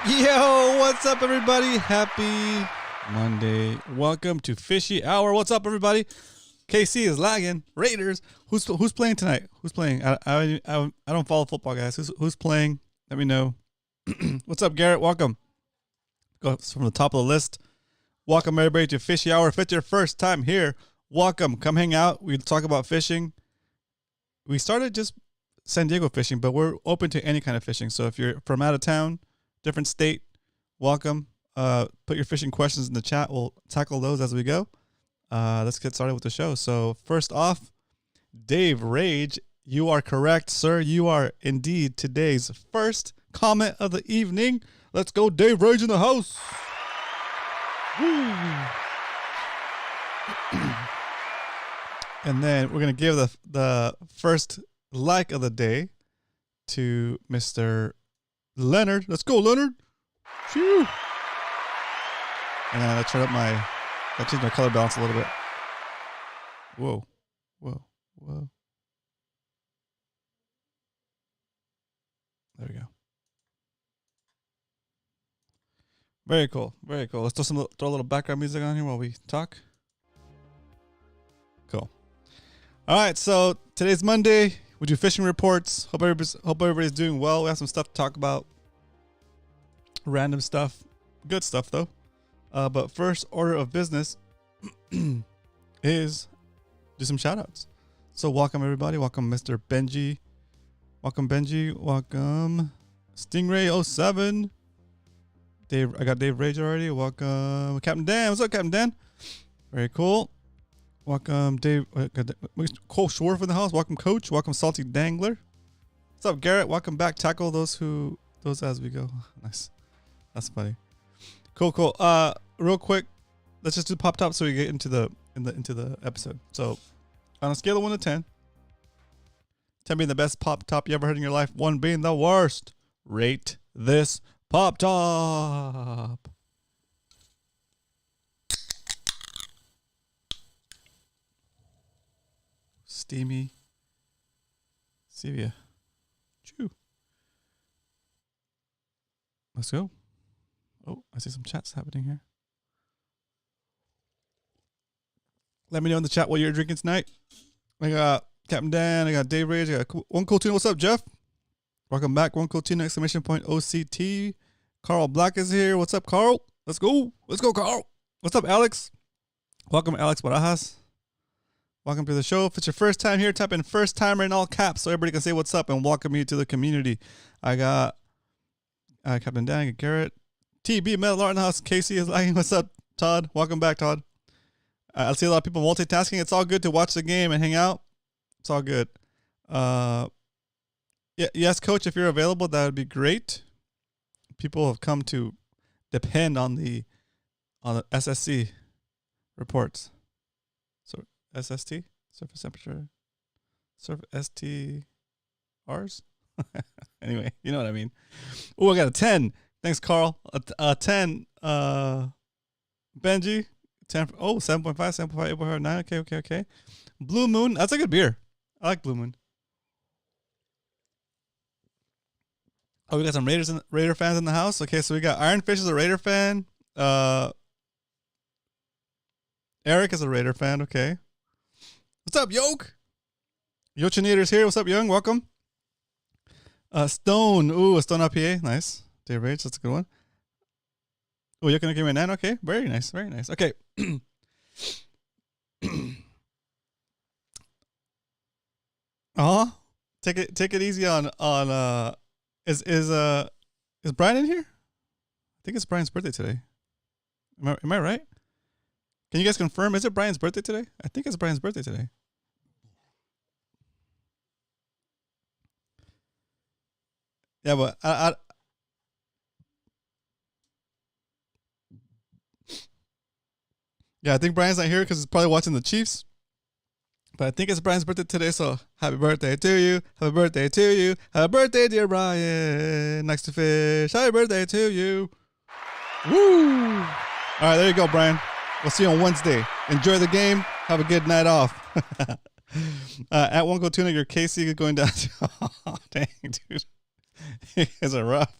Yo, what's up, everybody? Happy Monday. Welcome to Fishy Hour. What's up, everybody? KC is lagging. Raiders. Who's playing tonight? Who's playing? I don't follow football, guys. Who's playing? Let me know. What's up, Garrett? Welcome. Go from the top of the list. Welcome, everybody, to Fishy Hour. If it's your first time here, welcome. Come hang out. We talk about fishing. We started just San Diego fishing, but we're open to any kind of fishing. So if you're from out of town, different state, welcome. Put your fishing questions in the chat. We'll tackle those as we go. Let's get started with the show. So first off, Dave Rage, you are correct, sir. You are indeed today's first comment of the evening. Let's go, Dave Rage in the house. Woo. And then we're going to give the first like of the day to Mr. Leonard. Let's go, Leonard. Phew. And then I changed my color balance a little bit. Whoa. There we go. Very cool. Let's throw a little background music on here while we talk. Cool. All right, so today's Monday. We do fishing reports. Hope everybody's doing well. We have some stuff to talk about. Random stuff. Good stuff, though. But first order of business is do some shout-outs. So welcome, everybody. Welcome, Mr. Benji. Welcome, Benji. Welcome, Stingray07. Dave, I got Dave Rage already. Welcome, Captain Dan. What's up, Captain Dan? Very cool. Welcome, Dave. Cole Schwarf in the house. Welcome, Coach. Welcome, Salty Dangler. What's up, Garrett? Welcome back. Tackle those as we go. Nice. That's funny. Cool. Real quick, let's just do pop top so we get into the episode. So, on a scale of 1 to 10, 10 being the best pop top you ever heard in your life, 1 being the worst, rate this pop top. Steamy Sevia. Chew. Let's go. Oh, I see some chats happening here. Let me know in the chat what you're drinking tonight. I got Captain Dan. I got Dave Rage. I got One Cool Tuna. What's up, Jeff? Welcome back. One Cool Tuna! OCT. Carl Black is here. What's up, Carl? Let's go, Carl. What's up, Alex? Welcome, Alex Barajas. Welcome to the show. If it's your first time here, type in first timer in all caps so everybody can say what's up and welcome you to the community. I got Captain Dan, Garrett, TB Metal Art in the house. Casey is lagging. What's up, Todd? Welcome back, Todd. I see a lot of people multitasking. It's all good to watch the game and hang out. It's all good. Yes, Coach, if you're available, that would be great. People have come to depend on the SSC reports. So SST, surface temperature, STRs. Anyway, you know what I mean. Oh, I got a 10. Thanks, Carl. A 10. Benji. 10. 7.5, 7.5, 8.5, 9. Okay. Blue Moon. That's a good beer. I like Blue Moon. Oh, we got some Raider fans in the house. Okay, so we got Ironfish is a Raider fan. Eric is a Raider fan. Okay. What's up, Yoke? Yochinator's here. What's up, Young? Welcome. Stone. Ooh, a Stone IPA. Nice. Dave Rage. That's a good one. Oh, you're going to give me a 9? Okay. Very nice. Okay. Take it easy on is Brian in here? I think it's Brian's birthday today. Am I right? Can you guys confirm? Is it Brian's birthday today? I think it's Brian's birthday today. Yeah, but I think Brian's not here because he's probably watching the Chiefs. But I think it's Brian's birthday today, so happy birthday to you. Happy birthday to you. Happy birthday, dear Brian. Next to Fish. Happy birthday to you. Woo! All right, there you go, Brian. We'll see you on Wednesday. Enjoy the game. Have a good night off. At One Go Tuna, your KC is going down. Oh, dang, dude. You guys are rough.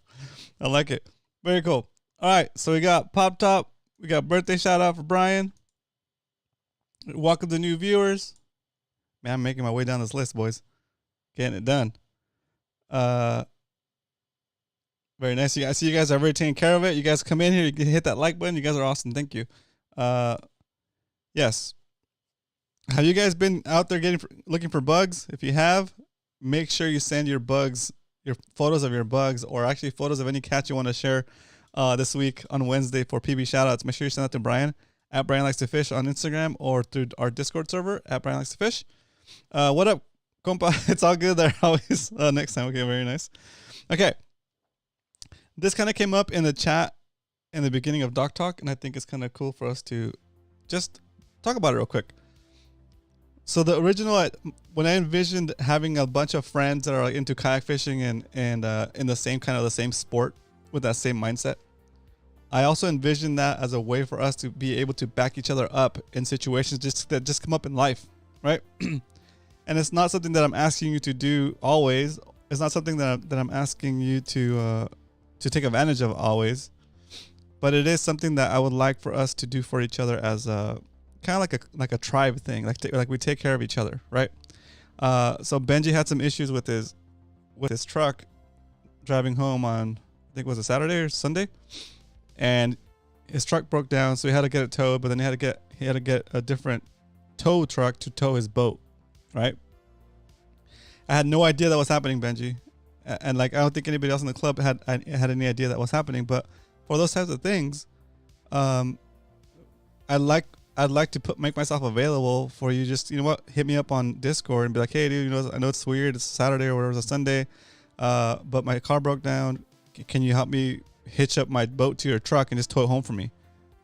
I like it. Very cool. All right, so we got Pop Top. We got birthday shout out for Brian. Welcome to new viewers. Man, I'm making my way down this list, boys. Getting it done. Very nice. I see you guys are very taking care of it. You guys come in here, you can hit that like button. You guys are awesome. Thank you. Yes. Have you guys been out there looking for bugs? If you have, make sure you send your photos of your bugs, or actually photos of any cats you want to share this week on Wednesday for PB shoutouts. Make sure you send that to Brian at Brian Likes to Fish on Instagram, or through our Discord server at Brian Likes to Fish. What up, compa? It's all good there always. Next time. Okay, very nice. Okay. This kind of came up in the chat in the beginning of Doc Talk, and I think it's kind of cool for us to just talk about it real quick. So the original, when I envisioned having a bunch of friends that are like into kayak fishing and in the same sport with that same mindset, I also envisioned that as a way for us to be able to back each other up in situations that just come up in life, right? And it's not something that I'm asking you to do always. It's not something that I'm asking you to take advantage of always, but it is something that I would like for us to do for each other as a kind of like a tribe thing, like we take care of each other, right? So Benji had some issues with his truck driving home on, I think it was a Saturday or Sunday, and his truck broke down, so he had to get it towed. But then he had to get a different tow truck to tow his boat, right? I had no idea that was happening, Benji, and like I don't think anybody else in the club had any idea that was happening. But for those types of things, I'd like to make myself available for you. Just, you know what, hit me up on Discord and be like, hey dude, you know, I know it's weird, it's Saturday or whatever, it's a Sunday, but my car broke down. Can you help me hitch up my boat to your truck and just tow it home for me?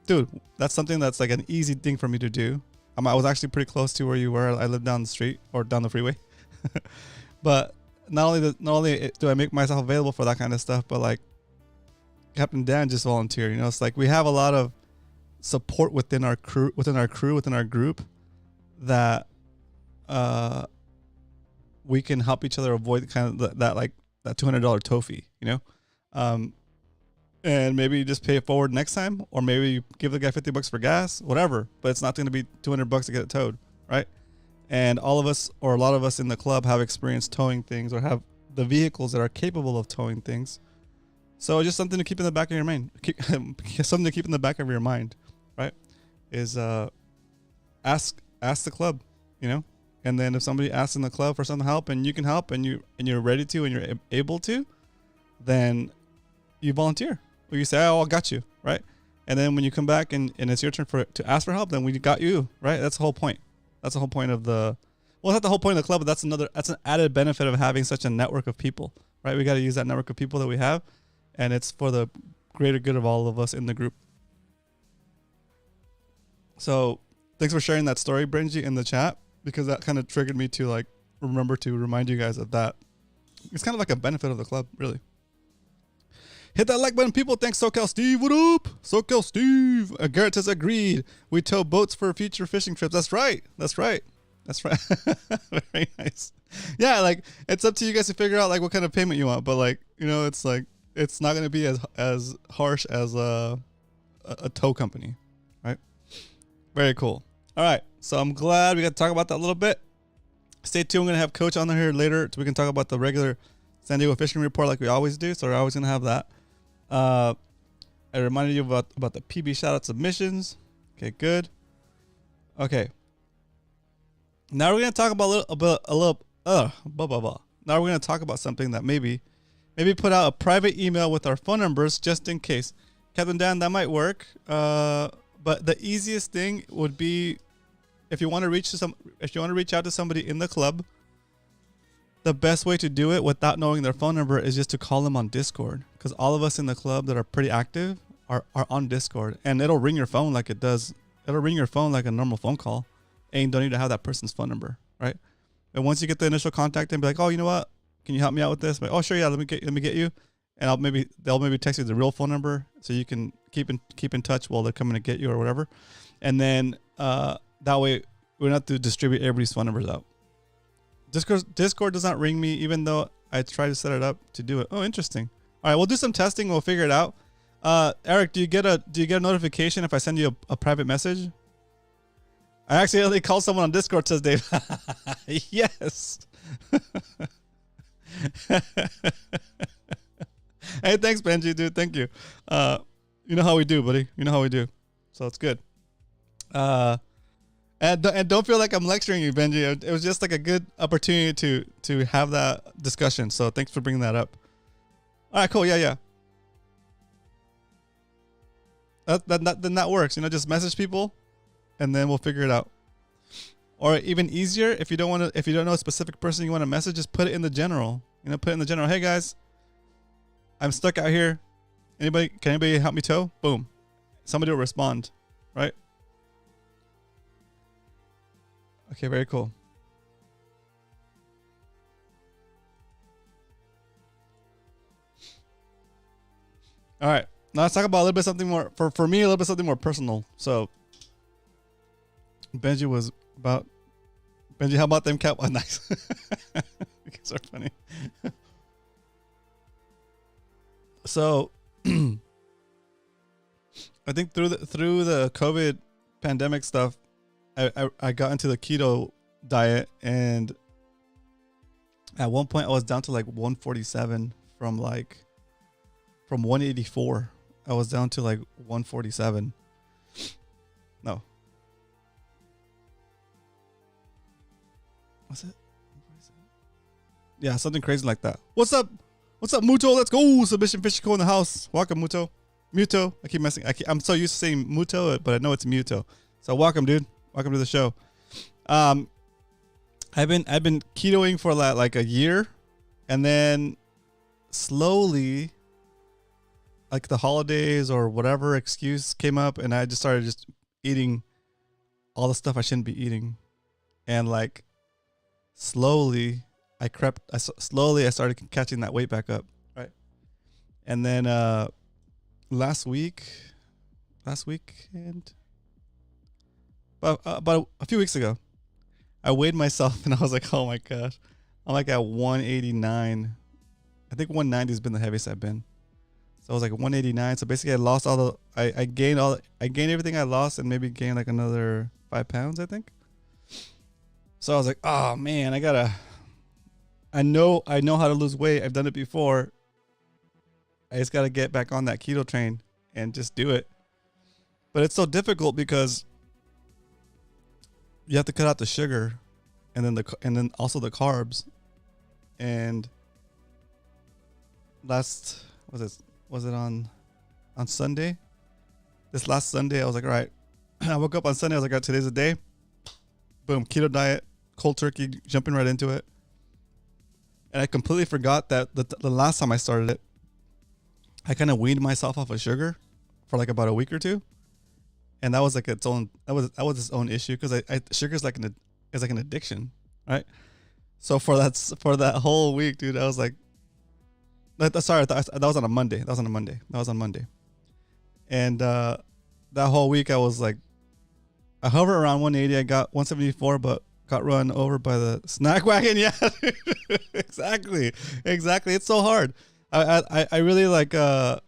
Dude, that's something that's like an easy thing for me to do. I was actually pretty close to where you were. I live down the street or down the freeway. But not only do I make myself available for that kind of stuff, but like Captain Dan just volunteered. You know, it's like we have a lot of support within our within our group that we can help each other avoid kind of that $200 tow fee, you know. And maybe you just pay it forward next time, or maybe you give the guy $50 for gas, whatever, but it's not going to be $200 to get it towed, right? And all of us, or a lot of us in the club, have experience towing things, or have the vehicles that are capable of towing things. So just something to keep in the back of your mind. Something to keep in the back of your mind, right? Is ask the club, you know. And then if somebody asks in the club for some help, and you can help, and you're ready to, and you're able to, then you volunteer. Or you say, "Oh, I got you," right? And then when you come back and it's your turn to ask for help, then we got you, right? That's the whole point. That's the whole point of the. Well, it's not the whole point of the club, but that's an added benefit of having such a network of people, right? We got to use that network of people that we have, and it's for the greater good of all of us in the group. So thanks for sharing that story, Benji, in the chat, because that kind of triggered me to like remember to remind you guys of that. It's kind of like a benefit of the club, really. Hit that like button, people. Thanks, SoCal Steve. What up? SoCal Steve. Garrett has agreed. We tow boats for future fishing trips. That's right. That's right. That's right. Very nice. Yeah, like it's up to you guys to figure out like what kind of payment you want, but like, you know, it's like it's not going to be as harsh as a tow company, right? Very cool. All right, so I'm glad we got to talk about that a little bit. Stay tuned. We're going to have Coach on here later so we can talk about the regular San Diego fishing report like we always do. So we're always going to have that. I reminded you about the PB shoutout submissions. Okay, good. Okay. Now we're going to talk about Now we're going to talk about something that maybe put out a private email with our phone numbers just in case. Captain Dan, that might work. But the easiest thing would be if you want to reach out to somebody in the club, the best way to do it without knowing their phone number is just to call them on Discord, because all of us in the club that are pretty active are on Discord, and it'll ring your phone like it does. It'll ring your phone like a normal phone call, and you don't need to have that person's phone number, right? And once you get the initial contact and be like, oh, you know what? Can you help me out with this? Like, oh, sure, yeah. Let me get you, and they'll maybe text you the real phone number so you can keep in touch while they're coming to get you or whatever, and then that way we don't have to distribute everybody's phone numbers out. Discord does not ring me, even though I try to set it up to do it. Oh, interesting. All right, we'll do some testing. We'll figure it out. Eric, do you get a notification if I send you a private message? I accidentally called someone on Discord, says Dave. Yes. Hey, thanks, Benji, dude. Thank you. You know how we do, buddy. You know how we do. So it's good. And don't feel like I'm lecturing you, Benji. It was just like a good opportunity to have that discussion. So thanks for bringing that up. All right, cool. Yeah. Then that works. You know, just message people, and then we'll figure it out. Or even easier, if you don't know a specific person you want to message, just put it in the general. You know, put it in the general. Hey guys, I'm stuck out here. Can anybody help me tow? Boom. Somebody will respond, right? Okay, very cool. All right. Now let's talk about a little bit something more for me, a little bit something more personal. So Benji, how about them cat? Oh, nice. You guys are funny. So I think through the COVID pandemic stuff, I got into the keto diet, and at one point I was down to like 147 from 184. I was down to like 147. No. What's it? Yeah, something crazy like that. What's up? What's up, Muto? Let's go. Submission Fishy Co in the house. Welcome, Muto. Muto. I keep messing. I'm so used to saying Muto, but I know it's Muto. So welcome, dude. Welcome to the show. I've been ketoing for like a year, and then slowly, like the holidays or whatever excuse came up, and I just started eating all the stuff I shouldn't be eating, and like slowly I started catching that weight back up, right? And then last weekend, about a few weeks ago, I weighed myself and I was like, oh my gosh, I'm like at 189. I think 190 has been the heaviest I've been. So I was like 189. So basically I lost I gained everything I lost, and maybe gained like another 5 pounds, I think. So I was like, oh man, I know how to lose weight. I've done it before. I just got to get back on that keto train and just do it. But it's so difficult because you have to cut out the sugar, and then also the carbs. And was it on Sunday? This last Sunday, I was like, all right. I woke up on Sunday. I was like, all right, today's the day. Boom, keto diet, cold turkey, jumping right into it. And I completely forgot that the last time I started it, I kind of weaned myself off of sugar for like about a week or two, and that was like its own issue, because sugar is like an addiction, right? So for that whole week, dude, I was like, that was on a Monday. That was on Monday, and that whole week I was like, I hovered around 180. I got 174, but got run over by the snack wagon. Yeah, exactly. It's so hard. I really like. What's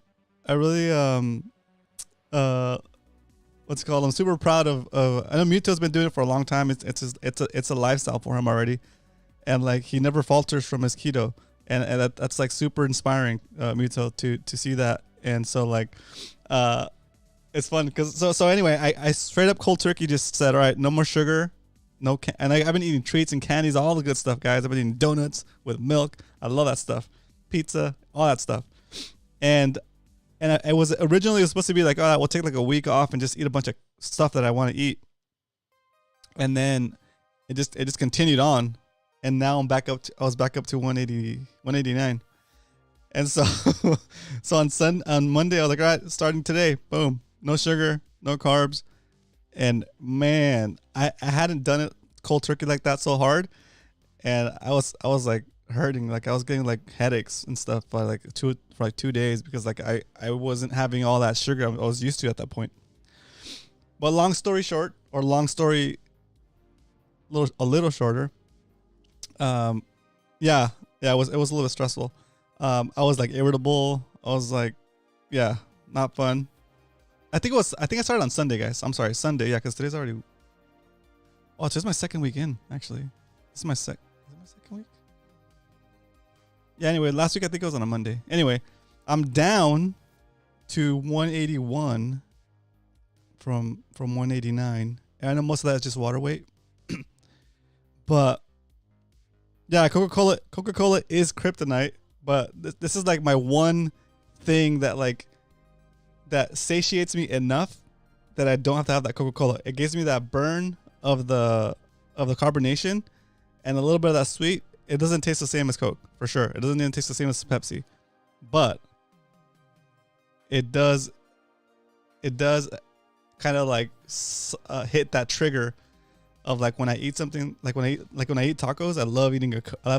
it called? I'm super proud of. I know Muto's been doing it for a long time. It's a lifestyle for him already, and like he never falters from his keto, and that's like super inspiring, Muto, to see that. And so like, it's fun because so anyway, I straight up cold turkey just said, all right, no more sugar. And I've been eating treats and candies, all the good stuff, guys. I've been eating donuts with milk. I love that stuff. Pizza, all that stuff. And it was originally supposed to be like, all right, we'll take like a week off and just eat a bunch of stuff that I want to eat. And then it just continued on. And now I was back up to 189. And so on Monday, I was like, all right, starting today, boom, no sugar, no carbs. And man, I hadn't done it cold turkey like that so hard, and I was like hurting, like I was getting like headaches and stuff for like 2 days, because like I wasn't having all that sugar I was used to at that point. But long story short, or long story a little shorter, it was a little bit stressful. I was like irritable. I was like, yeah, Not fun. I think I started on Sunday, guys. I'm sorry, Sunday. Yeah, because today's already. Oh, today's my second week in. Actually, this is my second week. Yeah. Anyway, last week I think it was on a Monday. Anyway, I'm down to 181 from 189. And I know most of that is just water weight. But yeah, Coca-Cola is kryptonite. But this is like my one thing that satiates me enough that I don't have to have that Coca-Cola. It gives me that burn of the carbonation and a little bit of that sweet. It doesn't taste the same as Coke, for sure. It doesn't even taste the same as Pepsi. But it does kind of like hit that trigger of like when I eat something, like when I eat tacos, I love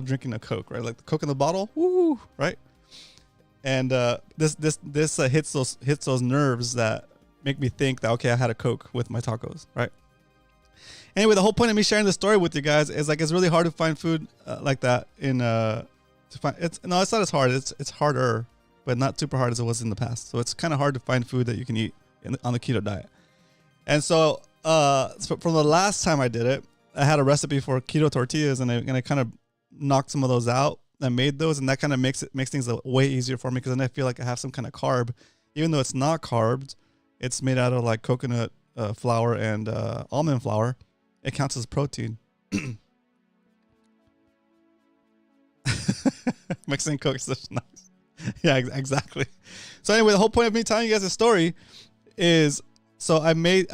drinking a Coke, right? Like the Coke in the bottle, woo, right? And this hits those nerves that make me think that, okay, I had a Coke with my tacos, right? Anyway, the whole point of me sharing this story with you guys is like it's really hard to find food like that it's not as hard. It's harder, but not super hard as it was in the past. So it's kind of hard to find food that you can eat on the keto diet. And so from the last time I did it, I had a recipe for keto tortillas, and I kind of knocked some of those out. I made those, and that kind of makes things way easier for me because then I feel like I have some kind of carb, even though it's not carbs. It's made out of like coconut flour and almond flour. It counts as protein. Mixing Coke is such nice. Yeah, exactly. So anyway, the whole point of me telling you guys a story is, so I made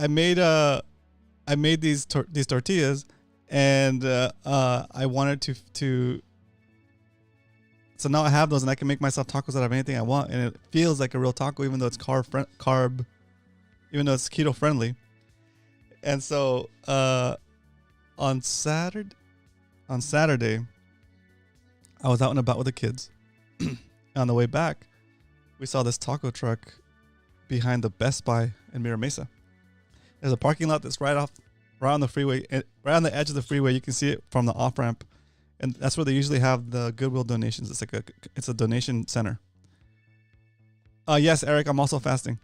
these tortillas, and I wanted to. So now I have those, and I can make myself tacos out of anything I want, and it feels like a real taco, even though it's carb, even though it's keto friendly. And so on Saturday, I was out and about with the kids. On the way back, we saw this taco truck behind the Best Buy in Mira Mesa. There's a parking lot that's right on the freeway, right on the edge of the freeway. You can see it from the off ramp, and that's where they usually have the Goodwill donations. It's a donation center. Yes, Eric, I'm also fasting.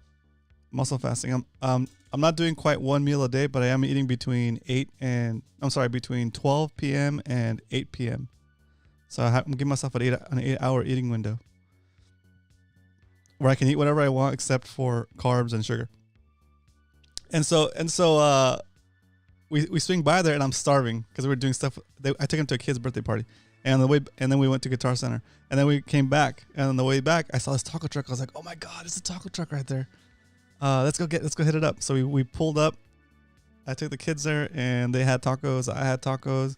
I'm not doing quite one meal a day, but I am eating between 12 p.m. and 8 p.m. So I'm giving myself an 8-hour eating window where I can eat whatever I want except for carbs and sugar. And so we swing by there, and I'm starving because we were doing stuff. I took him to a kid's birthday party, and then we went to Guitar Center, and then we came back, and on the way back, I saw this taco truck. I was like, oh my God, it's a taco truck right there. Let's go hit it up. So we pulled up. I took the kids there, and they had tacos. I had tacos,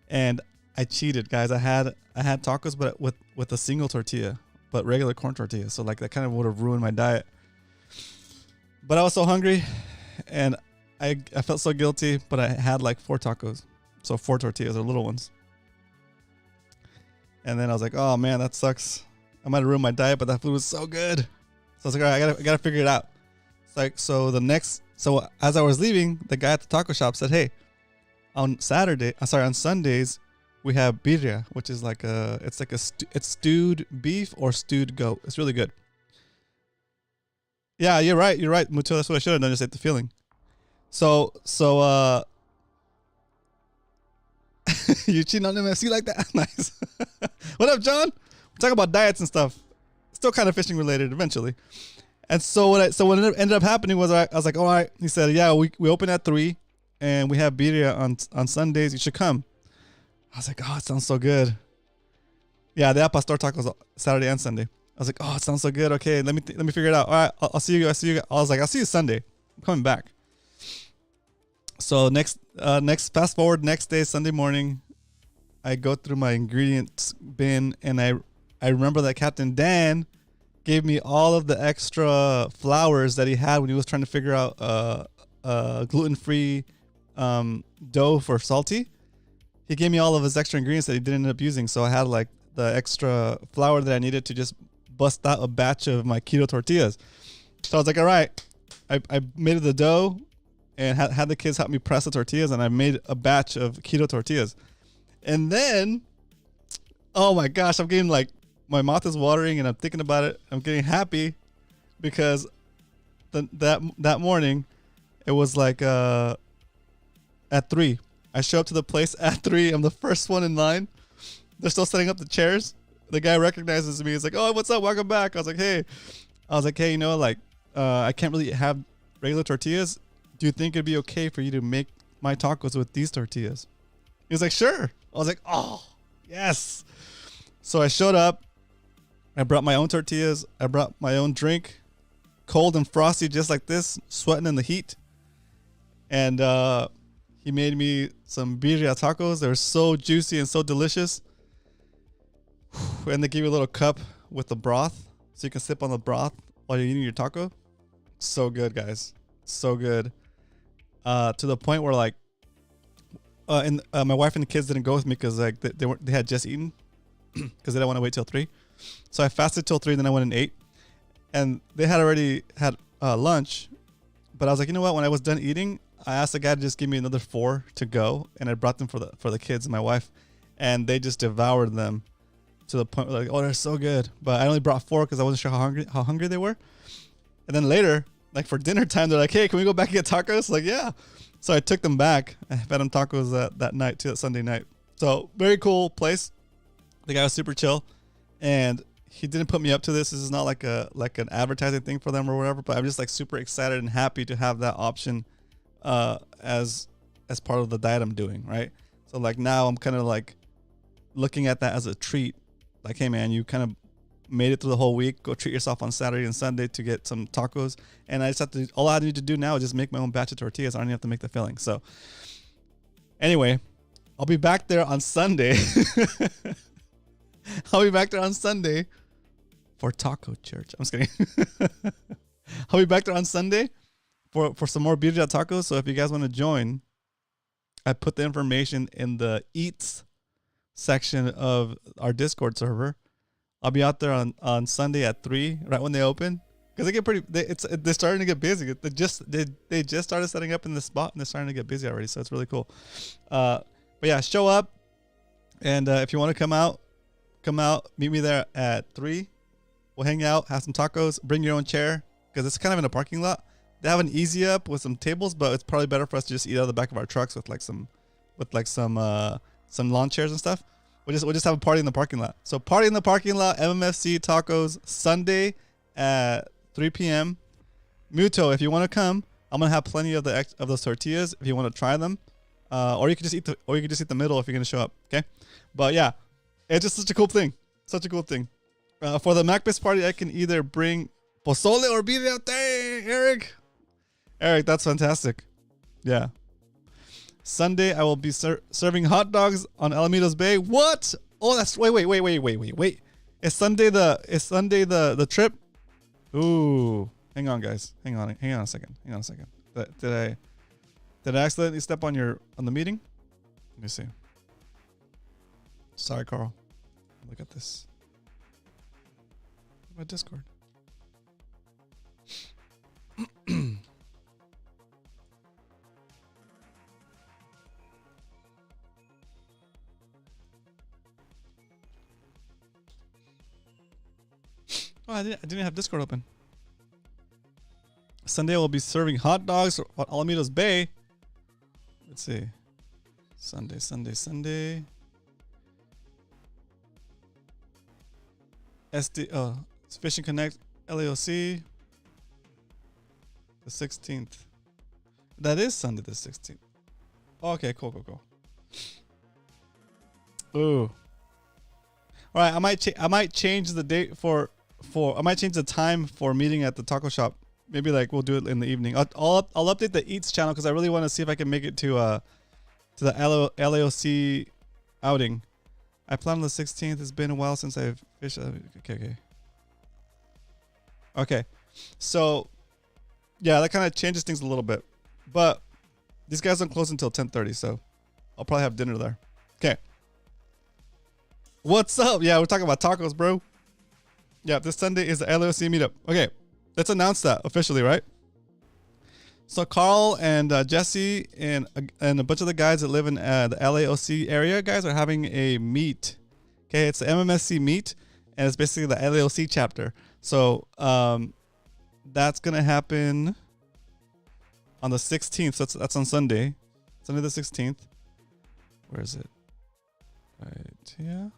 and I cheated, guys. I had tacos, but with a single tortilla, but regular corn tortilla. So like that kind of would have ruined my diet. But I was so hungry, and I felt so guilty. But I had like 4 tacos, so 4 tortillas, or little ones. And then I was like, oh man, that sucks. I might have ruined my diet, but that food was so good. So I was like, all right, I gotta figure it out. It's like, so as I was leaving, the guy at the taco shop said, hey, on Sundays, we have birria, which is it's stewed beef or stewed goat. It's really good. Yeah, you're right, Muto. That's what I should have done, just ate the feeling. So you cheating on MFC like that? Nice. What up, John? We're talking about diets and stuff. Still kind of fishing related eventually. And so what ended up happening was I was like, all right. He said, yeah, we open at 3, and we have birria on Sundays. You should come. I was like, oh, it sounds so good. Yeah, they have pastor tacos Saturday and Sunday. I was like, oh, it sounds so good. Okay, let me figure it out. All right, I'll see you. I was like, I'll see you Sunday. I'm coming back. So next fast forward, next day, Sunday morning, I go through my ingredients bin, and I remember that Captain Dan gave me all of the extra flours that he had when he was trying to figure out gluten-free dough for salty. He gave me all of his extra ingredients that he didn't end up using, so I had like the extra flour that I needed to just bust out a batch of my keto tortillas. So I was like, all right, I made the dough and had the kids help me press the tortillas, and I made a batch of keto tortillas. And then, oh my gosh, I'm getting like, my mouth is watering, and I'm thinking about it. I'm getting happy because that morning, it was like at 3. I show up to the place at 3. I'm the first one in line. They're still setting up the chairs. The guy recognizes me. He's like, "Oh, what's up? Welcome back." I was like, "Hey," you know, like, I can't really have regular tortillas. Do you think it'd be okay for you to make my tacos with these tortillas? He was like, "Sure." I was like, "Oh, yes." So I showed up. I brought my own tortillas. I brought my own drink, cold and frosty, just like this, sweating in the heat. And he made me some birria tacos. They were so juicy and so delicious. And they give you a little cup with the broth, so you can sip on the broth while you're eating your taco. So good, guys. So good. To the point where, like, my wife and the kids didn't go with me because, like, they had just eaten because they didn't want to wait till 3. So I fasted till 3, then I went and ate. And they had already had lunch. But I was like, you know what? When I was done eating, I asked the guy to just give me another 4 to go, and I brought them for the kids and my wife, and they just devoured them to the point where, like, oh, they're so good. But I only brought 4 because I wasn't sure how hungry they were. And then later, like for dinner time, they're like, "Hey, can we go back and get tacos?" Like, yeah. So I took them back. I fed them tacos that night too, that Sunday night. So very cool place. The guy was super chill, and he didn't put me up to this. This is not like an advertising thing for them or whatever. But I'm just like super excited and happy to have that option as part of the diet I'm doing, right? So like now I'm kind of like looking at that as a treat. Like, hey man, you kind of made it through the whole week. Go treat yourself on Saturday and Sunday to get some tacos. And I just have to, all I need to do now is just make my own batch of tortillas. I don't even have to make the filling. So anyway, I'll be back there on Sunday. I'll be back there on Sunday for taco church. I'm just kidding. I'll be back there on Sunday for some more birria tacos. So if you guys want to join, I put the information in the eats section of our Discord server. I'll be out there on Sunday at 3, right when they open, because they get pretty. They're starting to get busy. They just started setting up in the spot, and they're starting to get busy already. So it's really cool. But yeah, show up, and if you want to come out, meet me there at 3. We'll hang out, have some tacos, bring your own chair, because it's kind of in a parking lot. They have an easy up with some tables, but it's probably better for us to just eat out of the back of our trucks with some lawn chairs and stuff. We'll just have a party in the parking lot. So party in the parking lot, MMFC tacos, Sunday at 3 p.m. Muto, if you want to come, I'm gonna have plenty of those tortillas if you want to try them, or you can just eat the middle if you're gonna show up. Okay, but yeah, it's just such a cool thing. Such a cool thing. For the MacBase party, I can either bring pozole or birria. Eric, that's fantastic. Yeah. Sunday, I will be serving hot dogs on Alamitos Bay. What? Oh, that's wait. Is Sunday the trip? Ooh, hang on, guys. Hang on a second. Did I accidentally step on the meeting? Let me see. Sorry, Carl. Look at this. My Discord. Oh, I didn't have Discord open. Sunday we'll be serving hot dogs at Alamitos Bay. Let's see. Sunday. It's Fishing Connect, LAOC. The 16th. That is Sunday the 16th. Oh, okay, cool. Ooh. All right, I might change the date I might change the time for meeting at the taco shop. Maybe like we'll do it in the evening. I'll update the Eats channel because I really want to see if I can make it to the LAOC outing. I plan on the 16th. It's been a while since I've fished. Okay. So yeah, that kind of changes things a little bit. But these guys don't close until 10:30, so I'll probably have dinner there. Okay. What's up? Yeah, we're talking about tacos, bro. Yeah, this Sunday is the LAOC meetup. Okay, let's announce that officially, right? So Carl and Jesse and a bunch of the guys that live in the LAOC area, guys, are having a meet. Okay, it's the MMSC meet, and it's basically the LAOC chapter. So that's gonna happen on the 16th. So that's on Sunday. Sunday the 16th. Where is it? Right here.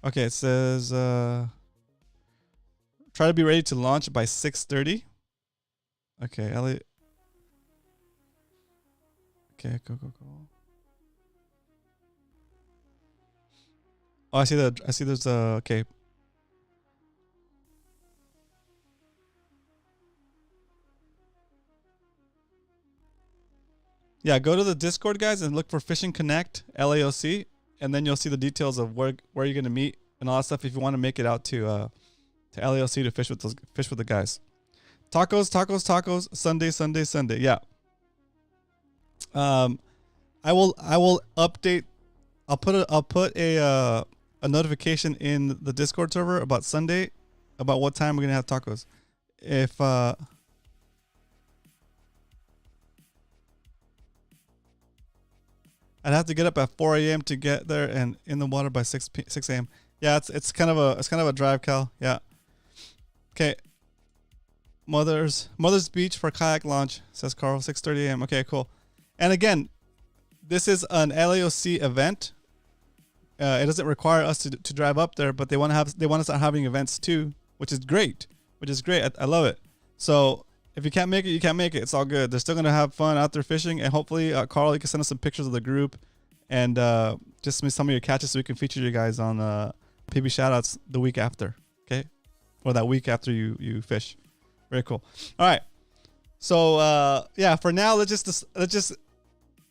Okay, it says try to be ready to launch by 6:30. Okay, Elliot. Okay, go. Oh, I see there's okay. Yeah, go to the Discord, guys, and look for Fishing Connect LAOC, and then you'll see the details of where you're gonna meet and all that stuff. If you want to make it out to LAOC to fish with the guys. Tacos. Sunday. Yeah. I will update. I'll put a notification in the Discord server about Sunday, about what time we're gonna have tacos. If I'd have to get up at 4 a.m. to get there and in the water by 6 a.m. Yeah, it's kind of a drive, Cal. Yeah. Okay. Mother's Beach for kayak launch, says Carl. 6:30 a.m. Okay, cool. And again, this is an LAOC event. It doesn't require us to drive up there, but they want to start having events too, which is great. I love it. So if you can't make it, you can't make it. It's all good. They're still gonna have fun out there fishing, and hopefully, Carl, you can send us some pictures of the group and just some of your catches so we can feature you guys on PB shoutouts the week after. Okay, or that week after you fish. Very cool. All right. So yeah, for now, let's just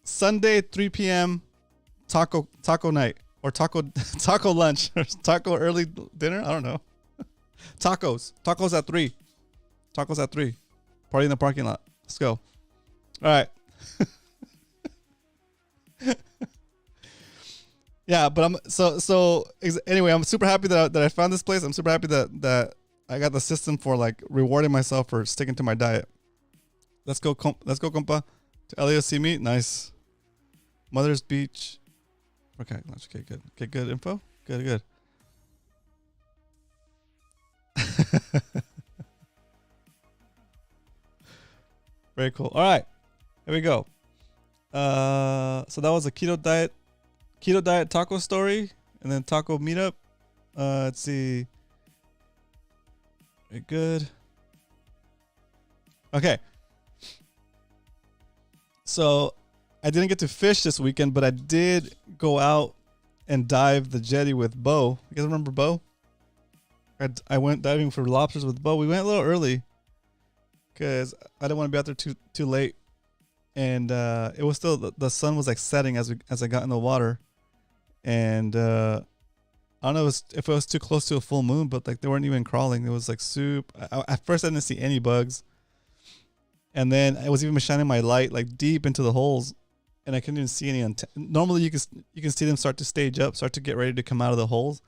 Sunday 3 p.m. taco night or taco lunch or taco early dinner. I don't know. Tacos at 3. Tacos at 3. Party in the parking lot. Let's go. All right. Yeah, but anyway, I'm super happy that I found this place. I'm super happy that I got the system for like rewarding myself for sticking to my diet. Let's go, compa. To LAOC meet. Nice. Mother's Beach. Okay, good. Okay, good info. Good. Very cool. All right, here we go. So that was a keto diet taco story, and then taco meetup. Let's see. Very good. Okay. So I didn't get to fish this weekend, but I did go out and dive the jetty with Bo. You guys remember Bo? I went diving for lobsters with Bo. We went a little early because I didn't want to be out there too late, and it was still the sun was like setting as I got in the water, and I don't know if it was too close to a full moon, but like they weren't even crawling. It was like soup. At first, I didn't see any bugs, and then I was even shining my light like deep into the holes, and I couldn't even see any. Normally, you can see them start to stage up, start to get ready to come out of the holes.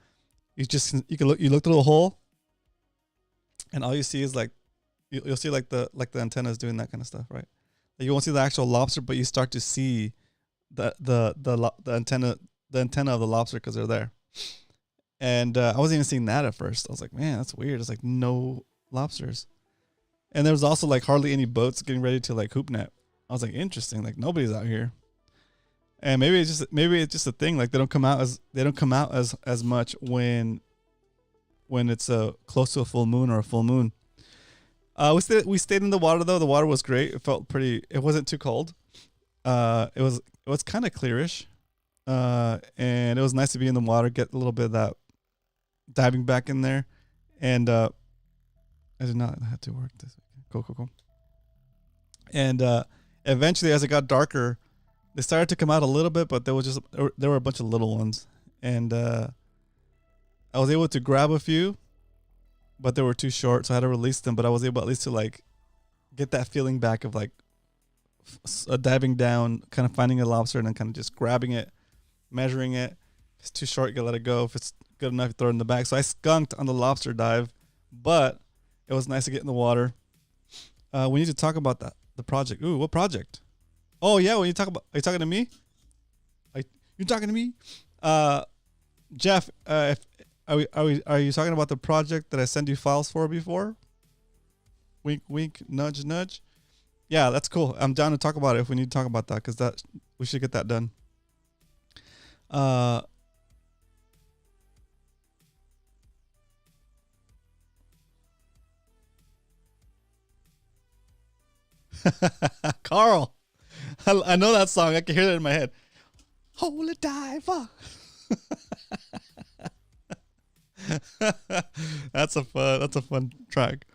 You look through the hole, and all you see is like you'll see like the antennas doing that kind of stuff, right? Like you won't see the actual lobster, but you start to see the antenna of the lobster because they're there. And I wasn't even seeing that at first. I was like, man, that's weird. It's like no lobsters. And there was also like hardly any boats getting ready to like hoop net. I was like, interesting. Like nobody's out here. And maybe it's just a thing. Like they don't come out as much when it's close to a full moon or a full moon. We stayed in the water though. The water was great. It felt pretty. It wasn't too cold. It was kind of clearish. And it was nice to be in the water, get a little bit of that diving back in there. And I did not have to work this weekend. Cool. And eventually, as it got darker, they started to come out a little bit, but there were a bunch of little ones. And I was able to grab a few, but they were too short, so I had to release them. But I was able at least to like get that feeling back of like diving down, kind of finding a lobster and then kind of just grabbing it, measuring it. If it's too short, you can let it go. If it's good enough, you throw it in the bag. So I skunked on the lobster dive, but it was nice to get in the water. We need to talk about the project. Ooh, what project? Oh yeah, are you talking to me? You talking to me? Jeff, are you talking about the project that I sent you files for before? Wink, wink, nudge, nudge. Yeah, that's cool. I'm down to talk about it if we need to talk about that because that we should get that done. Carl, I know that song. I can hear that in my head. Holy diver. That's a fun track.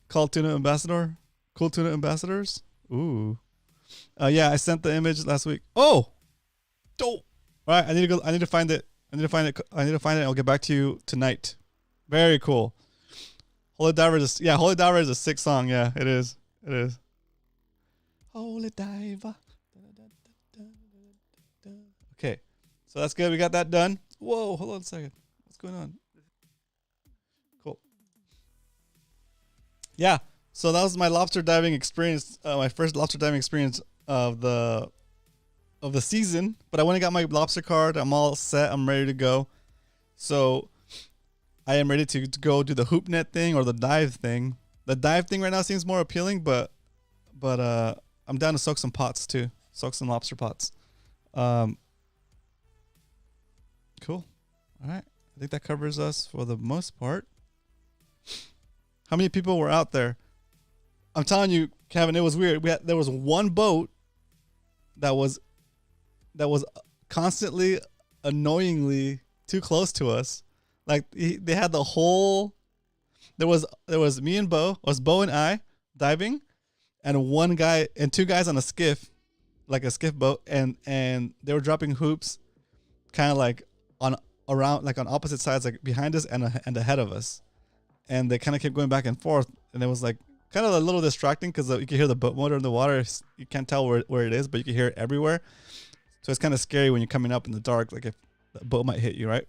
Called Tuna Ambassador. Cool Tuna Ambassadors. Ooh. Yeah, I sent the image last week. Oh, dope. All right, I need to go. I need to find it. I need to find it. I'll get back to you tonight. Very cool. Holy Diver is Holy Diver is a sick song. Yeah, it is. It is. Holy Diver. Okay, so that's good. We got that done. Whoa, hold on a second. What's going on? Cool. Yeah, so that was my lobster diving experience. My first lobster diving experience of the season. But I went and got my lobster card. I'm all set. I'm ready to go. So I am ready to go do the hoop net thing or the dive thing. The dive thing right now seems more appealing, but I'm down to soak some pots too. Soak some lobster pots. Cool. All right. I think that covers us for the most part. How many people were out there? I'm telling you, Kevin, it was weird. There was one boat that was constantly, annoyingly too close to us. Like they had the whole. There was me and Bo. It was Bo and I diving, and one guy and two guys on a skiff, like a skiff boat, and they were dropping hoops, kind of like on opposite sides, like behind us and ahead of us, and they kind of kept going back and forth, and it was like kind of a little distracting because you can hear the boat motor in the water. You can't tell where it is, but you can hear it everywhere. So it's kind of scary when you're coming up in the dark, like if the boat might hit you, right?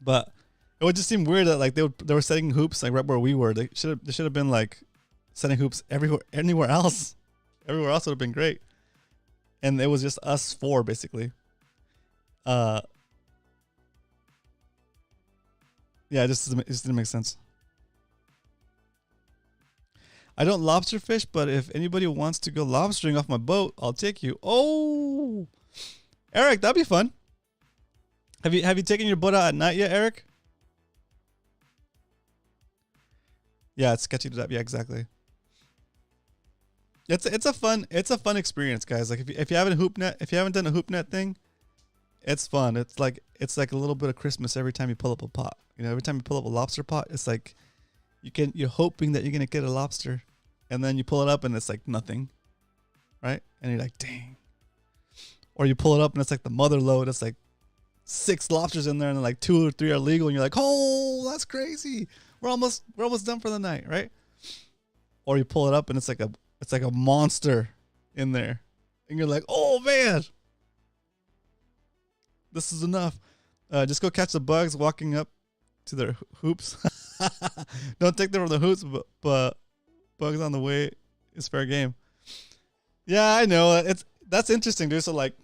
But it would just seem weird that like they were setting hoops like right where we were. They should have been like setting hoops anywhere else. Everywhere else would have been great. And it was just us four basically. Yeah, it just didn't make sense. I don't lobster fish, but if anybody wants to go lobstering off my boat, I'll take you. Oh, Eric, that'd be fun. Have you taken your boat out at night yet, Eric? Yeah, it's sketchy to that. Yeah, exactly. It's a fun experience, guys. Like if you haven't done a hoop net thing, it's fun. It's like a little bit of Christmas every time you pull up a pot. You know, every time you pull up a lobster pot, it's like you're hoping that you're gonna get a lobster, and then you pull it up and it's like nothing, right? And you're like, dang. Or you pull it up and it's like the mother load. It's like 6 lobsters in there, and then like 2 or 3 are legal, and you're like, oh, that's crazy. We're almost done for the night, right? Or you pull it up and it's like a monster in there, and you're like, oh man, this is enough. Just go catch the bugs walking up to their hoops. Don't take them from the hoops, but bugs on the way is fair game. Yeah, I know. That's interesting, dude. So like,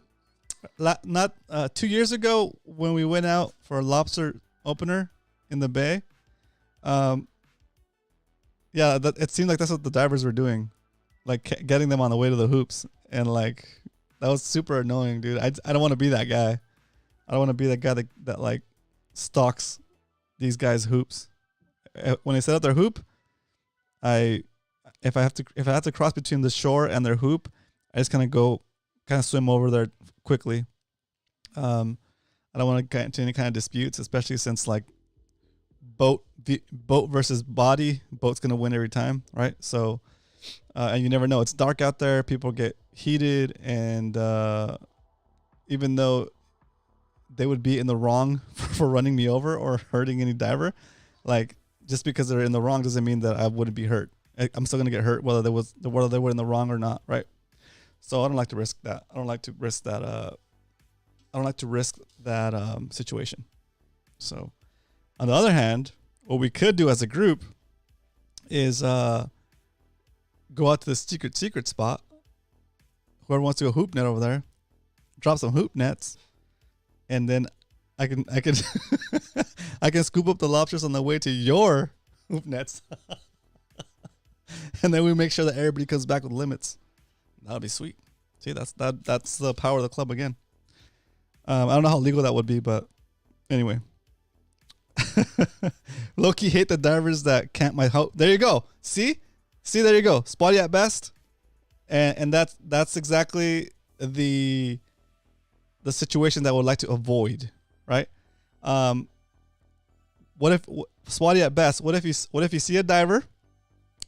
not 2 years ago when we went out for a lobster opener in the bay. Yeah, it seemed like that's what the divers were doing, like getting them on the way to the hoops, and like that was super annoying, dude. I don't want to be that guy. I don't want to be that guy that like stalks these guys' hoops. When they set up their hoop, if I have to cross between the shore and their hoop, I just kind of swim over there quickly. I don't want to get into any kind of disputes, especially since like boat versus body, boat's gonna win every time, right? So, and you never know. It's dark out there. People get heated, and even though they would be in the wrong for running me over or hurting any diver, like just because they're in the wrong doesn't mean that I wouldn't be hurt. I'm still gonna get hurt whether they were in the wrong or not, right? So I don't like to risk that. I don't like to risk that situation. So on the other hand, what we could do as a group is go out to the secret spot. Whoever wants to go hoop net over there, drop some hoop nets, and then I can I can scoop up the lobsters on the way to your hoop nets. and then we make sure that everybody comes back with limits. That'd be sweet. See, that's the power of the club again. I don't know how legal that would be, but anyway. Low-key hate the divers that can't my help. There you go. See, there you go. Spotty at best, and that's exactly the situation that I would like to avoid, right? What if spotty at best? What if you see a diver,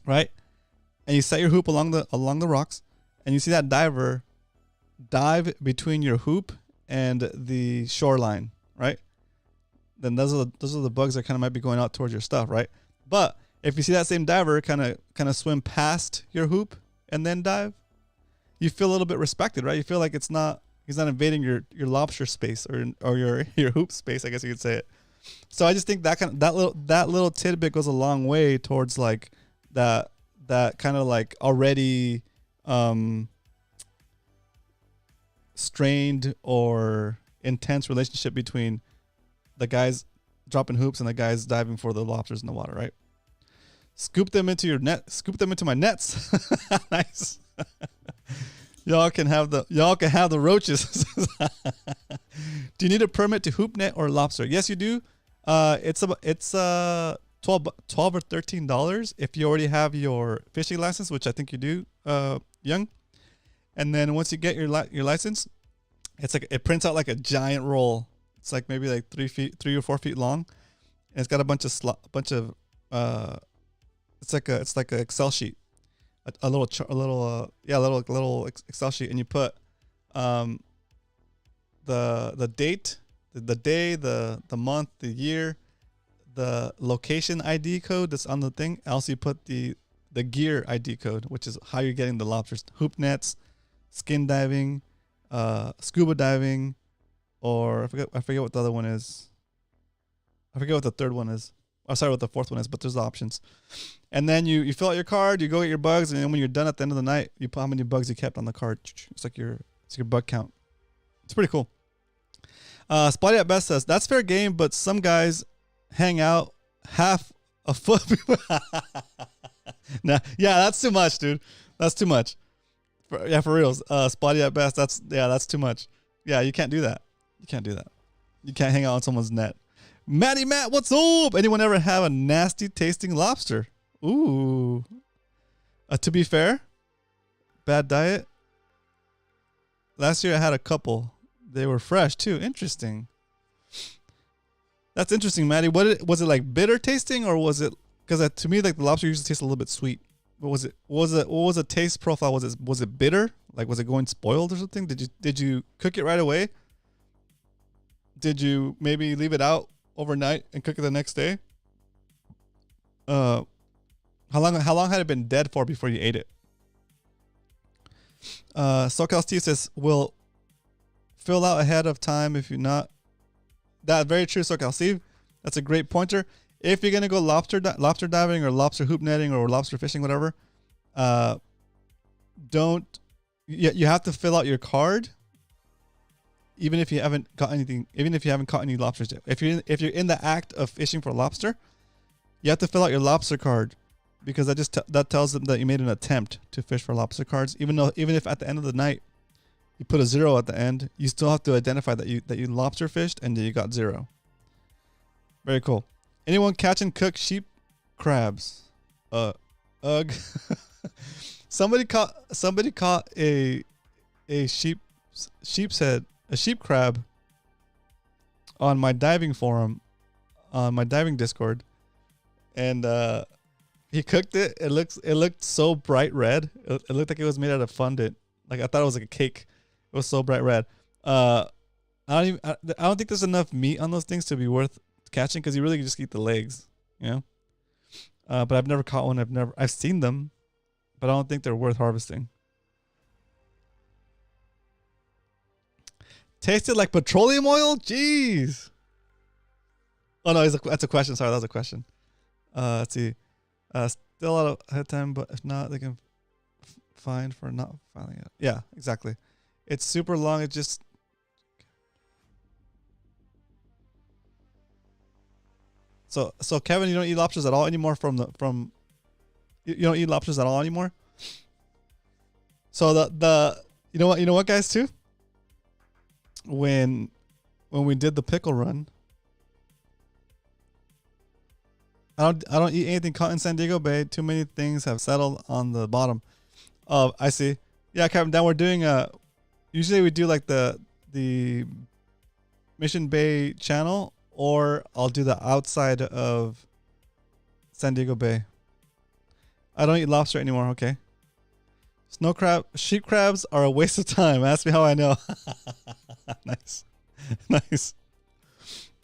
right, and you set your hoop along the rocks, and you see that diver dive between your hoop and the shoreline, right? Then those are the bugs that kind of might be going out towards your stuff, right? But if you see that same diver kind of swim past your hoop and then dive, you feel a little bit respected, right? You feel like he's not invading your lobster space or your hoop space, I guess you could say it. So I just think that little tidbit goes a long way towards like that kind of like already strained or intense relationship between the guys dropping hoops and the guys diving for the lobsters in the water, right? Scoop them into your net. Scoop them into my nets. Nice. Y'all can have the roaches. Do you need a permit to hoop net or lobster? Yes, you do. It's $12 or $13 if you already have your fishing license, which I think you do, Young. And then once you get your license, it's like it prints out like a giant roll. It's like maybe like 3 or 4 feet long, and it's got a bunch of it's like a Excel sheet, a little Excel sheet, and you put the date, the day, the month, the year, the location ID code that's on the thing. Also, you put the gear ID code, which is how you're getting the lobsters: hoop nets, skin diving, scuba diving, or I forget what the other one is. I forget what the third one is. Oh, sorry, what the fourth one is, but there's options. And then you fill out your card, you go get your bugs, and then when you're done at the end of the night, you put how many bugs you kept on the card. It's like your bug count. It's pretty cool. Spotty at best says that's fair game, but some guys hang out half a foot. Nah, yeah, that's too much, dude. That's too much. For reals. Spotty at best. That's too much. Yeah, you can't do that. You can't do that. You can't hang out on someone's net. Matt, what's up? Anyone ever have a nasty tasting lobster? Ooh. To be fair, bad diet. Last year I had a couple. They were fresh too. Interesting. That's interesting, Maddie. Was it like bitter tasting, or was it? Because to me, like the lobster usually tastes a little bit sweet. What was it? What was the taste profile? Was it bitter? Like was it going spoiled or something? Did you cook it right away? Did you maybe leave it out overnight and cook it the next day? How long had it been dead for before you ate it? SoCal Steve says, will fill out ahead of time if you're not. That's very true, SoCal Steve. That's a great pointer. If you're gonna go lobster diving or lobster hoop netting or lobster fishing, whatever, you have to fill out your card. Even if you haven't got anything, even if you haven't caught any lobsters yet. If you're in the act of fishing for lobster, you have to fill out your lobster card, because that tells them that you made an attempt to fish for lobster cards. Even if at the end of the night you put a 0 at the end, you still have to identify that you lobster fished and that you got 0. Very cool. Anyone catch and cook sheep crabs? Ugh. Somebody caught a sheep's head. A sheep crab on my diving forum, on my diving Discord, and he cooked it. It looked so bright red. It looked like it was made out of fondant. Like I thought it was like a cake. It was so bright red. I don't think there's enough meat on those things to be worth catching, because you really just eat the legs, you know. But I've never caught one. I've seen them, but I don't think they're worth harvesting. Tasted like petroleum oil? Jeez. Oh no, that's a question. Sorry, that was a question. Let's see. Still out of head time, but if not, they can fine for not filing it. Yeah, exactly. It's super long. It just. So Kevin, you don't eat lobsters at all anymore from You don't eat lobsters at all anymore. So the you know what guys too. When we did the pickle run, I don't eat anything caught in San Diego Bay. Too many things have settled on the bottom. Oh, I see. Yeah, Captain Dan, we're doing usually we do like the Mission Bay channel, or I'll do the outside of San Diego Bay. I don't eat lobster anymore. Okay. Snow crab, sheep crabs are a waste of time. Ask me how I know. Nice, nice,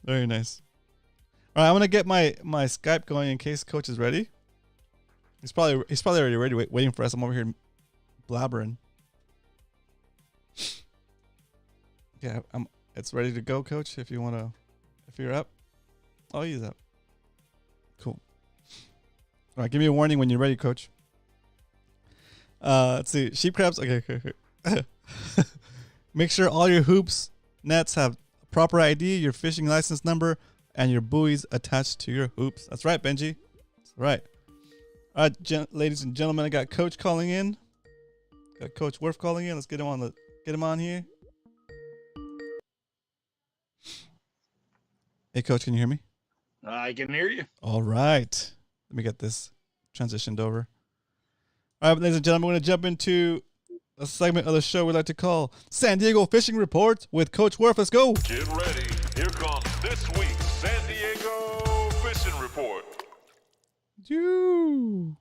very nice. All right, I'm gonna get my Skype going in case Coach is ready. He's probably already ready, waiting for us. I'm over here blabbering. Yeah, it's ready to go, Coach. If you're up. Oh, he's up. Cool. All right, give me a warning when you're ready, Coach. Let's see. Sheep crabs. Okay. Make sure all your hoops, nets have proper ID, your fishing license number, and your buoys attached to your hoops. That's right, Benji. That's right. All right, ladies and gentlemen, I got Coach calling in. Got Coach Worf calling in. Let's get him on here. Hey, Coach, can you hear me? I can hear you. All right. Let me get this transitioned over. All right, ladies and gentlemen, we're going to jump into a segment of the show we like to call San Diego Fishing Reports with Coach Worf. Let's go. Get ready. Here comes this week's San Diego Fishing Report. You.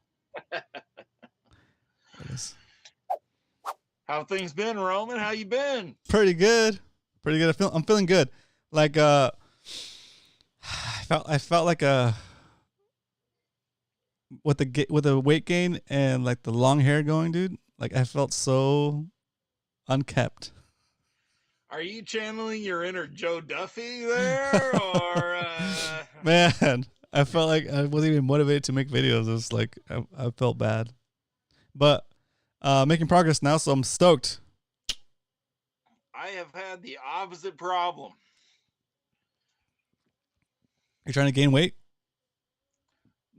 How things been, Roman? How you been? Pretty good. I'm feeling good. Like I felt like with the weight gain and like the long hair going, dude. Like I felt so unkept. Are you channeling your inner Joe Duffy there, or? Man, I felt like I wasn't even motivated to make videos. It was like I felt bad, but making progress now, so I'm stoked. I have had the opposite problem. You're trying to gain weight?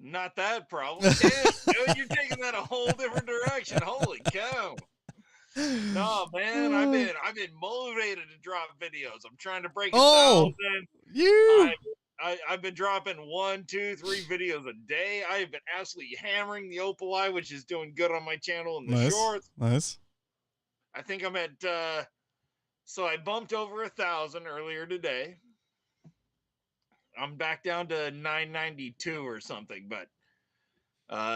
Not that problem. Damn, dude, you're taking that a whole different direction. Holy cow. No, man, I've been motivated to drop videos. I'm trying to break 1,000. I've been dropping 1, 2, 3 videos a day. I've been absolutely hammering the opal eye, which is doing good on my channel in the shorts. Nice. I think I'm at so I bumped over 1,000 earlier today. I'm back down to 992 or something, but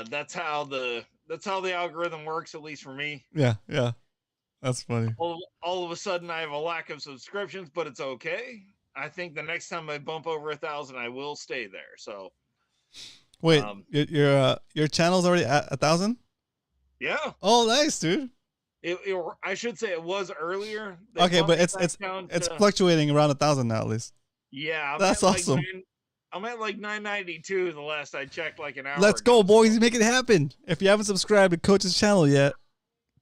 that's how the algorithm works, at least for me. Yeah. That's funny. All of a sudden, I have a lack of subscriptions, but it's okay. I think the next time I bump over 1,000, I will stay there. So, wait, your channel's already at 1,000? Yeah. Oh, nice, dude. I should say it was earlier. Okay, but it's fluctuating around 1,000 now, at least. Yeah, that's awesome. I'm at like 992 the last I checked, like an hour. Let's go, boys! Make it happen. If you haven't subscribed to Coach's channel yet,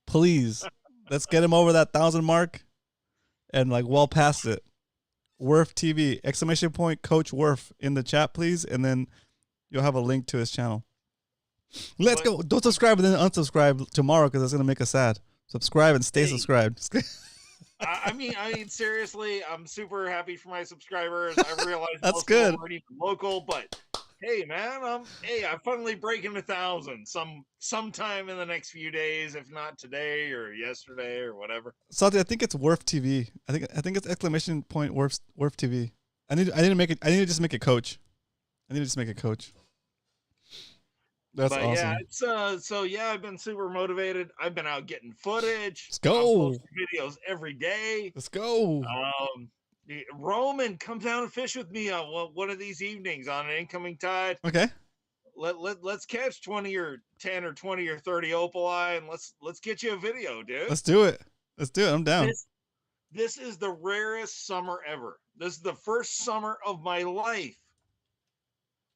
please let's get him over that 1,000 mark, and like well past it. Worf TV ! Coach Worf in the chat, please, and then you'll have a link to his channel. Let's go! Don't subscribe and then unsubscribe tomorrow because that's gonna make us sad. Subscribe and stay subscribed. I mean, seriously, I'm super happy for my subscribers. I realize that's good. Already local, but hey, man, I'm finally breaking 1,000 sometime in the next few days, if not today or yesterday or whatever. Salty, I think it's Worf TV. I think it's ! Worf TV. I need to make it. I need to just make it Coach. That's awesome. Yeah, it's I've been super motivated. I've been out getting footage. Let's go. Videos every day. Let's go. Roman, come down and fish with me on one of these evenings on an incoming tide. Okay. Let's catch 20 or 10 or 20 or 30 opal eye, and let's get you a video, dude. Let's do it. I'm down. This is the rarest summer ever. This is the first summer of my life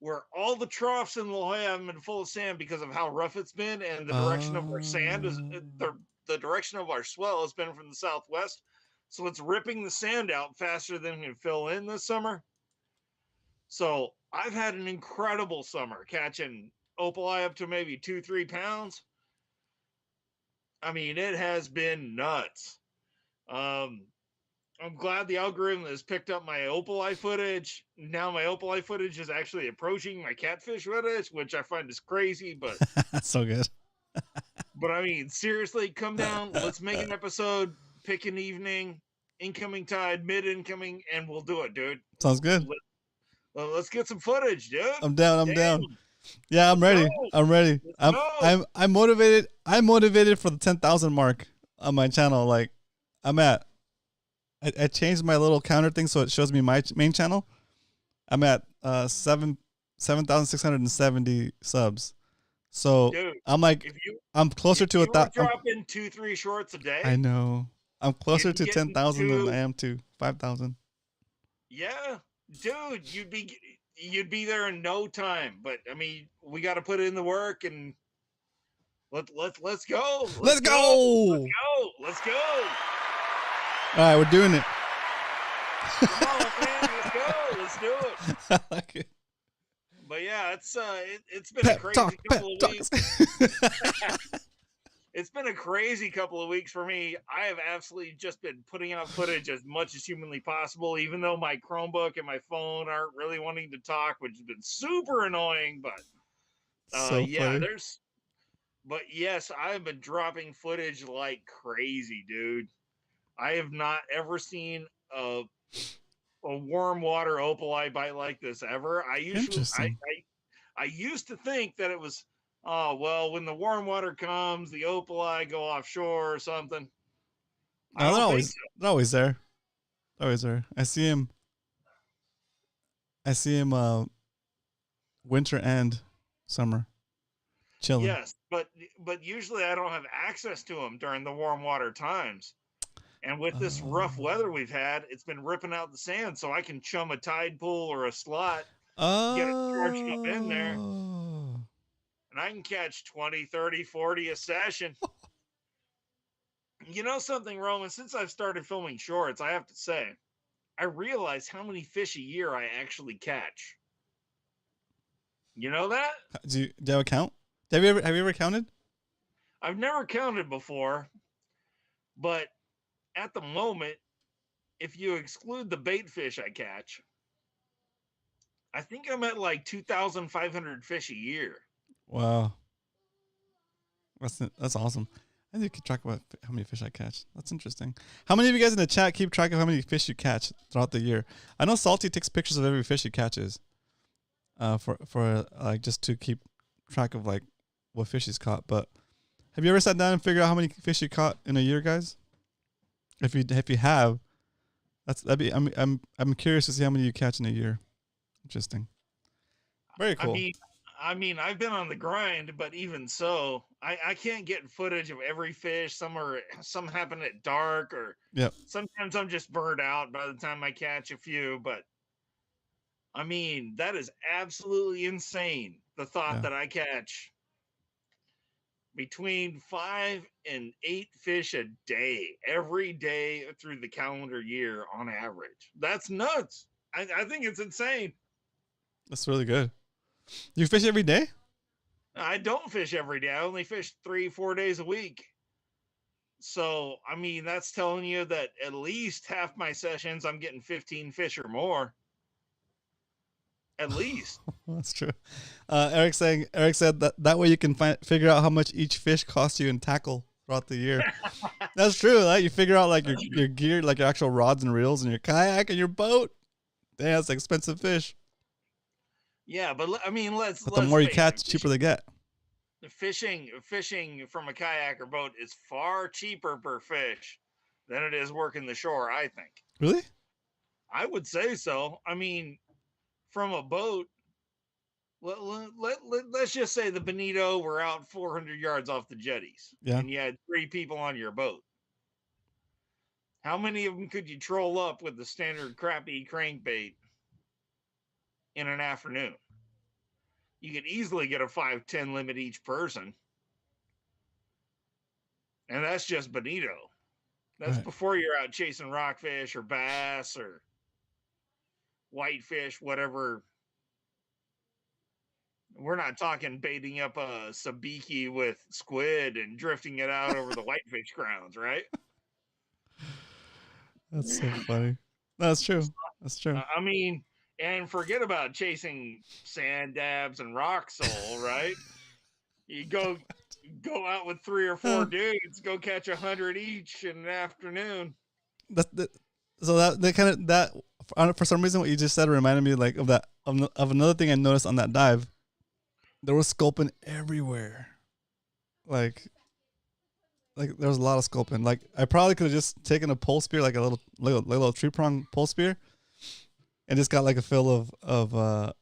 where all the troughs in La Jolla have been full of sand because of how rough it's been, and the direction of our sand is the direction of our swell has been from the southwest. So it's ripping the sand out faster than it can fill in this summer. So I've had an incredible summer catching opaleye up to maybe 2-3 pounds. I mean, it has been nuts. I'm glad the algorithm has picked up my opaleye footage. Now my opaleye footage is actually approaching my catfish footage, which I find is crazy, but That's so good. I mean, seriously, come down. Let's make an episode, pick an evening, incoming tide, mid-incoming, and we'll do it, dude. Sounds good. Let's get some footage, dude. I'm down. I'm Damn. down. Yeah, I'm ready. go. I'm ready. Let's go. I'm motivated. I'm motivated for the 10,000 mark on my channel. Like, I changed my little counter thing so it shows me my main channel. I'm at 7,670 subs. So Dude, I'm like, I'm closer to if you were 1,000. dropping 2-3 shorts a day. I know. I'm closer to getting 10,000 than to- I am to 5,000. Yeah, dude, you'd be there in no time. But I mean, we got to put in the work and let's go. Let's go. Let's go. Let's go. All right, we're doing it. Come on, man. Let's go. Let's do it. I like it. But yeah, it's been a crazy couple of weeks. It's been a crazy couple of weeks for me. I have absolutely just been putting out footage as much as humanly possible, even though my Chromebook and my phone aren't really wanting to talk, which has been super annoying. But So funny. but yes, I've been dropping footage like crazy, dude. I have not ever seen a warm water opaleye bite like this ever. I used to think that it was, oh, well, when the warm water comes, the opaleye go offshore or something. No, they're always there. Always there. I see him winter and summer. Chilling. Yes, but usually I don't have access to them during the warm water times. And with this rough weather we've had, it's been ripping out the sand, so I can chum a tide pool or a slot, get it charged up in there, and I can catch 20, 30, 40 a session. You know something, Roman? Since I've started filming shorts, I have to say, I realize how many fish a year I actually catch. You know that? Do you have a count? Have you ever counted? I've never counted before, but at the moment, if you exclude the bait fish I catch, I think I'm at like 2,500 fish a year. Wow. That's awesome. I need to keep track of how many fish I catch. That's interesting. How many of you guys in the chat keep track of how many fish you catch throughout the year? I know Salty takes pictures of every fish he catches. For like just to keep track of like what fish he's caught. But have you ever sat down and figured out how many fish you caught in a year, guys? If you have, I'm curious to see how many you catch in a year. Interesting. Very cool. I mean, I've been on the grind, but even so, I can't get footage of every fish. Some happen at dark, or sometimes I'm just burned out by the time I catch a few. But I mean, that is absolutely insane. The thought that I catch between 5 and 8 fish a day, every day through the calendar year on average. That's nuts. I think it's insane. That's really good. You fish every day? I don't fish every day. I only fish 3-4 days a week. So, I mean, that's telling you that at least half my sessions, I'm getting 15 fish or more. At least. That's true. Eric said that way you can figure out how much each fish costs you in tackle throughout the year. That's true, right? You figure out like your gear, like your actual rods and reels and your kayak and your boat. Damn, that's expensive fish. Yeah, but I mean, But the more you catch, the cheaper they get. Fishing from a kayak or boat is far cheaper per fish than it is working the shore, I think. Really? I would say so. I mean, from a boat, let's just say the Bonito were out 400 yards off the jetties, and you had 3 people on your boat. How many of them could you troll up with the standard crappie crankbait in an afternoon? You could easily get a 5-10 limit each person. And that's just Bonito. That's before you're out chasing rockfish or bass or whitefish, whatever We're not talking baiting up a sabiki with squid and drifting it out over the whitefish grounds, right? That's so funny. No, that's true. That's true. I mean, and forget about chasing sand dabs and rock sole, right? You go out with 3 or 4 dudes, go catch 100 each in an afternoon. So that kind of that for some reason what you just said reminded me like of that of another thing I noticed on that dive. There was sculpin everywhere. Like there was a lot of sculpin. Like I probably could have just taken a pole spear, like a little tree prong pole spear, and just got like a fill of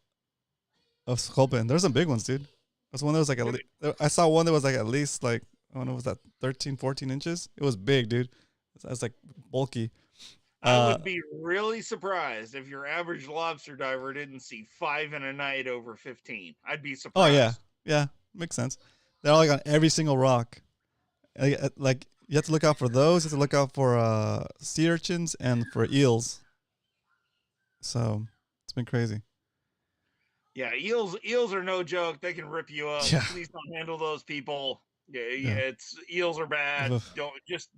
sculpin. There's some big ones, dude. There's one that was like I saw one that was like at least like I don't know, was that 13, 14 inches? It was big, dude. It was like bulky. I would be really surprised if your average lobster diver didn't see 5 in a night over 15. I'd be surprised. Oh yeah, makes sense. They're like on every single rock. Like you have to look out for those. You have to look out for sea urchins and for eels. So it's been crazy. Yeah, eels are no joke. They can rip you up. Yeah. Please don't handle those people. Yeah. Eels are bad. Oof.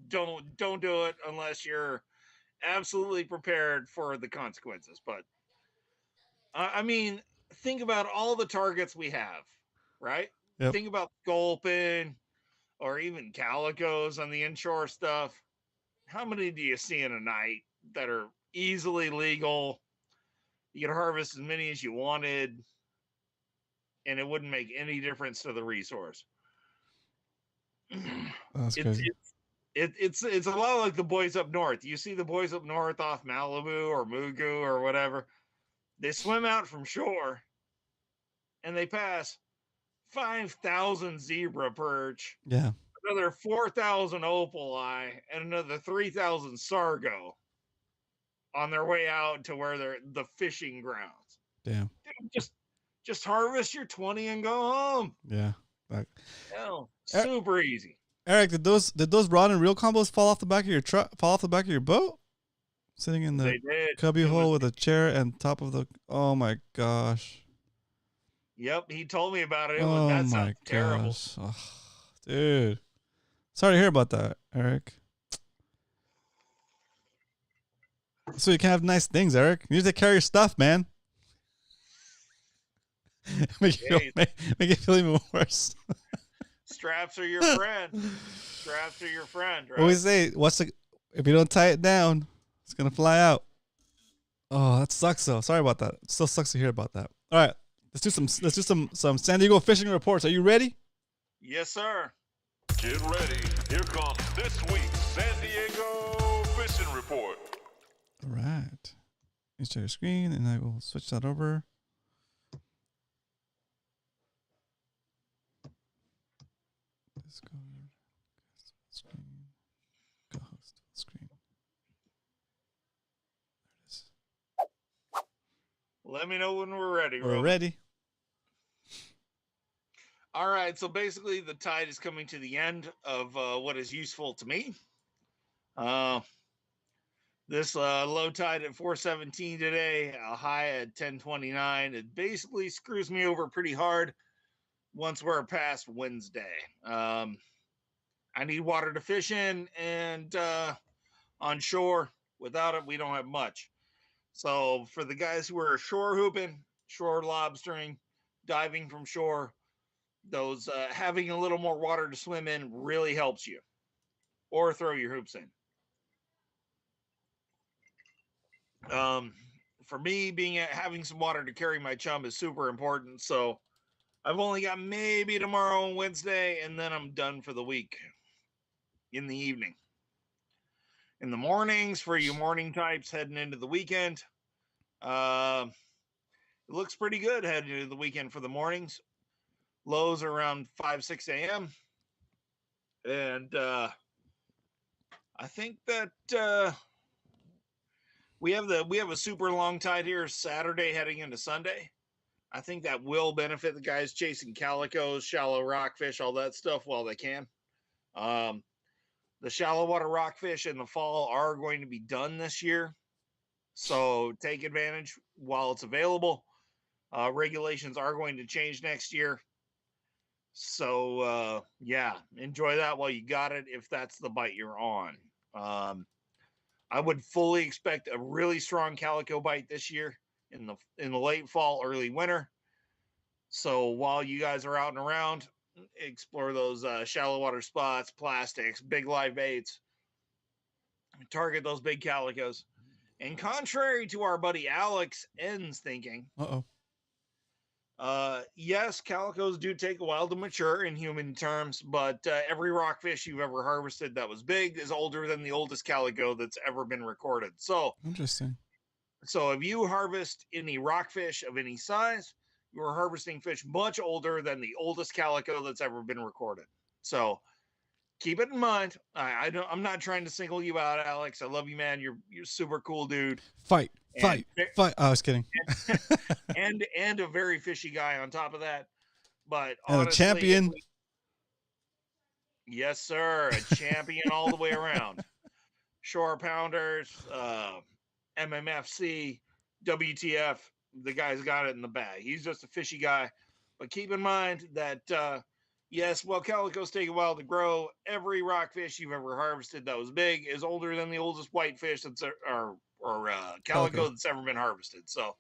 Don't do it unless you're absolutely prepared for the consequences. But I mean, think about all the targets we have, right? Yep. Think about sculpin or even calicos on the inshore stuff. How many do you see in a night that are easily legal? You could harvest as many as you wanted, and it wouldn't make any difference to the resource. That's crazy. It's a lot like the boys up north. You see the boys up north off Malibu or Mugu or whatever. They swim out from shore, and they pass 5,000 zebra perch. Yeah. Another 4,000 opali and another 3,000 sargo on their way out to where they're the fishing grounds. Damn. Dude, just harvest your 20 and go home. Yeah. Super easy. Eric, did those rod and reel combos fall off the back of your truck? Fall off the back of your boat? Sitting in the cubby hole with a chair and top of the. Oh my gosh. Yep, he told me about it. That sounds terrible. Oh, dude. Sorry to hear about that, Eric. So you can have nice things, Eric. You need to carry your stuff, man. make it feel even worse. Straps are your friend. Right? Always say, if you don't tie it down, it's gonna fly out. Oh, that sucks though. Sorry about that. It still sucks to hear about that. All right, let's do some San Diego fishing reports. Are you ready? Yes, sir. Get ready. Here comes this week's San Diego fishing report. All right. Let's share your screen, and I will switch that over. Discord, screen, go host screen. There it is. Let me know when we're ready. We're ready. All right. So basically, the tide is coming to the end of what is useful to me. This low tide at 4:17 today, a high at 10:29. It basically screws me over pretty hard once we're past Wednesday. I need water to fish in, and on shore, without it, we don't have much. So for the guys who are shore hooping, shore lobstering, diving from shore, those having a little more water to swim in really helps you, or throw your hoops in. For me, having some water to carry my chum is super important. So I've only got maybe tomorrow and Wednesday, and then I'm done for the week in the evening. In the mornings, for you morning types heading into the weekend, it looks pretty good heading into the weekend for the mornings. Lows are around 5, 6 a.m. And I think that we have a super long tide here Saturday heading into Sunday. I think that will benefit the guys chasing calicos, shallow rockfish, all that stuff while they can. The shallow water rockfish in the fall are going to be done this year. So take advantage while it's available. Regulations are going to change next year. So, yeah, enjoy that while you got it if that's the bite you're on. I would fully expect a really strong calico bite this year in the late fall, early winter. So while you guys are out and around, explore those shallow water spots, plastics, big live baits, target those big calicos. And contrary to our buddy Alex N's thinking, yes, calicos do take a while to mature in human terms, but every rockfish you've ever harvested that was big is older than the oldest calico that's ever been recorded. So interesting. So if you harvest any rockfish of any size, you are harvesting fish much older than the oldest calico that's ever been recorded. So keep it in mind. I'm not trying to single you out, Alex. I love you, man. You're super cool, dude. Fight. Oh, I was kidding. and a very fishy guy on top of that. But and honestly, a champion. Yes, sir. A champion all the way around. Shore pounders, MMFC, WTF. The guy's got it in the bag. He's just a fishy guy. But keep in mind that, yes, while calicos take a while to grow, every rockfish you've ever harvested that was big is older than the oldest whitefish that's or calico that's ever been harvested. So,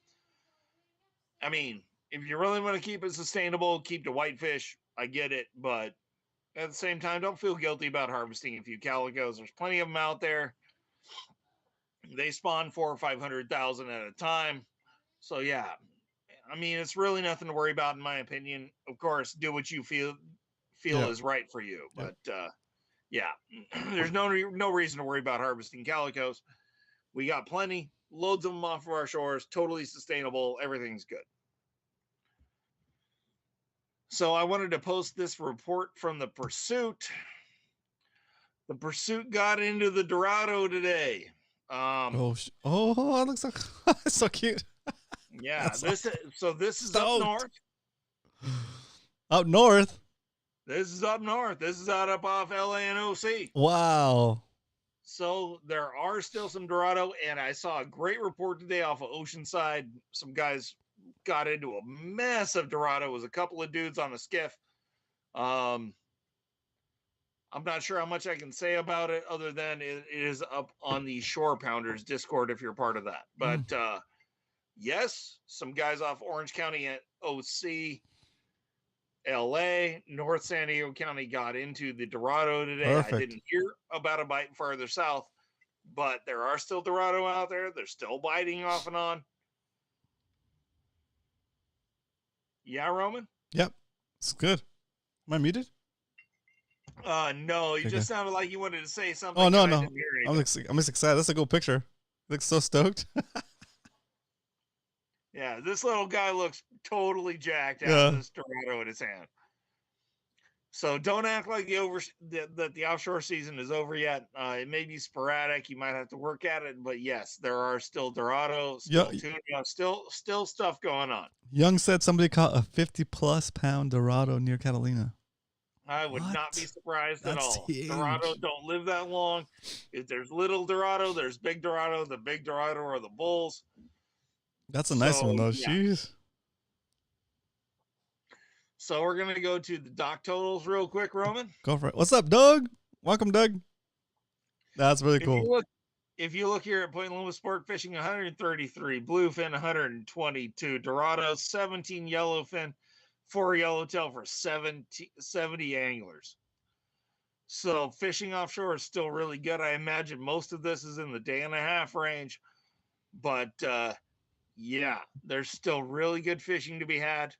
I mean, if you really want to keep it sustainable, keep the whitefish. I get it, but at the same time, don't feel guilty about harvesting a few calicos. There's plenty of them out there. They spawn 400,000 or 500,000 at a time. So yeah, I mean, it's really nothing to worry about, in my opinion. Of course, do what you feel is right for you. But yeah, there's no reason to worry about harvesting calicos. We got plenty, loads of them off of our shores, totally sustainable. Everything's good. So I wanted to post this report from the Pursuit. The Pursuit got into the Dorado today. It looks like so cute. Yeah, this is up north. Up north. This is up north. This is up off LA and OC. Wow. So there are still some Dorado, and I saw a great report today off of Oceanside. Some guys got into a mess of Dorado. It was a couple of dudes on a skiff. I'm not sure how much I can say about it other than it is up on the Shore Pounders Discord if you're part of that. But yes, some guys off Orange County at OC, LA, North San Diego County got into the Dorado today. Perfect. I didn't hear about a bite farther south, but there are still Dorado out there. They're still biting off and on. Yeah, Roman? Yep. It's good. Am I muted? No, you just sounded like you wanted to say something. Oh, no. I'm just excited. That's a cool picture. Looks so stoked. Yeah, this little guy looks totally jacked out with this Dorado in his hand. So don't act like the offshore season is over yet. It may be sporadic. You might have to work at it, but yes, there are still Dorado, tuna, still stuff going on. Young said somebody caught a 50+ pound Dorado near Catalina. I would not be surprised at all. Huge. Dorado don't live that long. If there's little Dorado, there's big Dorado. The big Dorado are the bulls. That's a nice one, though. Yeah. Jeez. So we're going to go to the dock totals real quick, Roman. Go for it. What's up, Doug? Welcome, Doug. That's really cool. If you look here at Point Loma Sport Fishing, 133, bluefin 122, Dorado 17, yellowfin 4 yellowtail for 70 anglers. So fishing offshore is still really good. I imagine most of this is in the day and a half range, but yeah, there's still really good fishing to be had.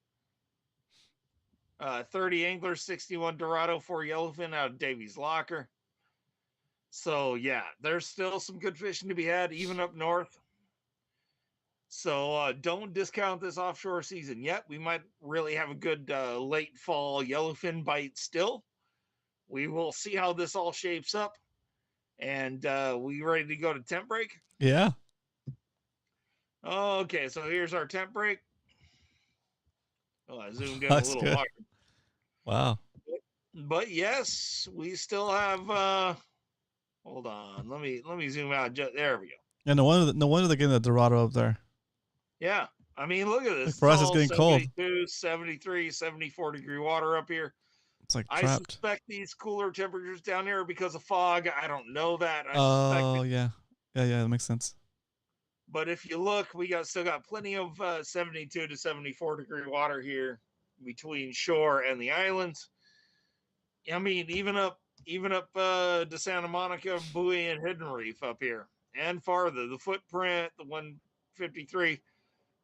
30 anglers, 61 Dorado, 4 yellowfin out of Davies Locker. So yeah, there's still some good fishing to be had, even up north. So don't discount this offshore season yet. We might really have a good late fall yellowfin bite still. We will see how this all shapes up. And we ready to go to temp break? Yeah. Okay, so here's our temp break. Oh, I zoomed in a little hard. Wow. But yes, we still have hold on. Let me zoom out. There we go. Yeah, no wonder they're getting the Dorado up there. Yeah. I mean, look at this. For us, it's getting cold. 72, 73, 74 degree water up here. It's like I trapped. suspect these cooler temperatures down here are because of fog. I don't know that. I suspect Oh, it. yeah. Yeah, that makes sense. But if you look, we still got plenty of 72 to 74 degree water here between shore and the islands. I mean, even up to Santa Monica, Bowie, and Hidden Reef up here and farther. The footprint, the 153,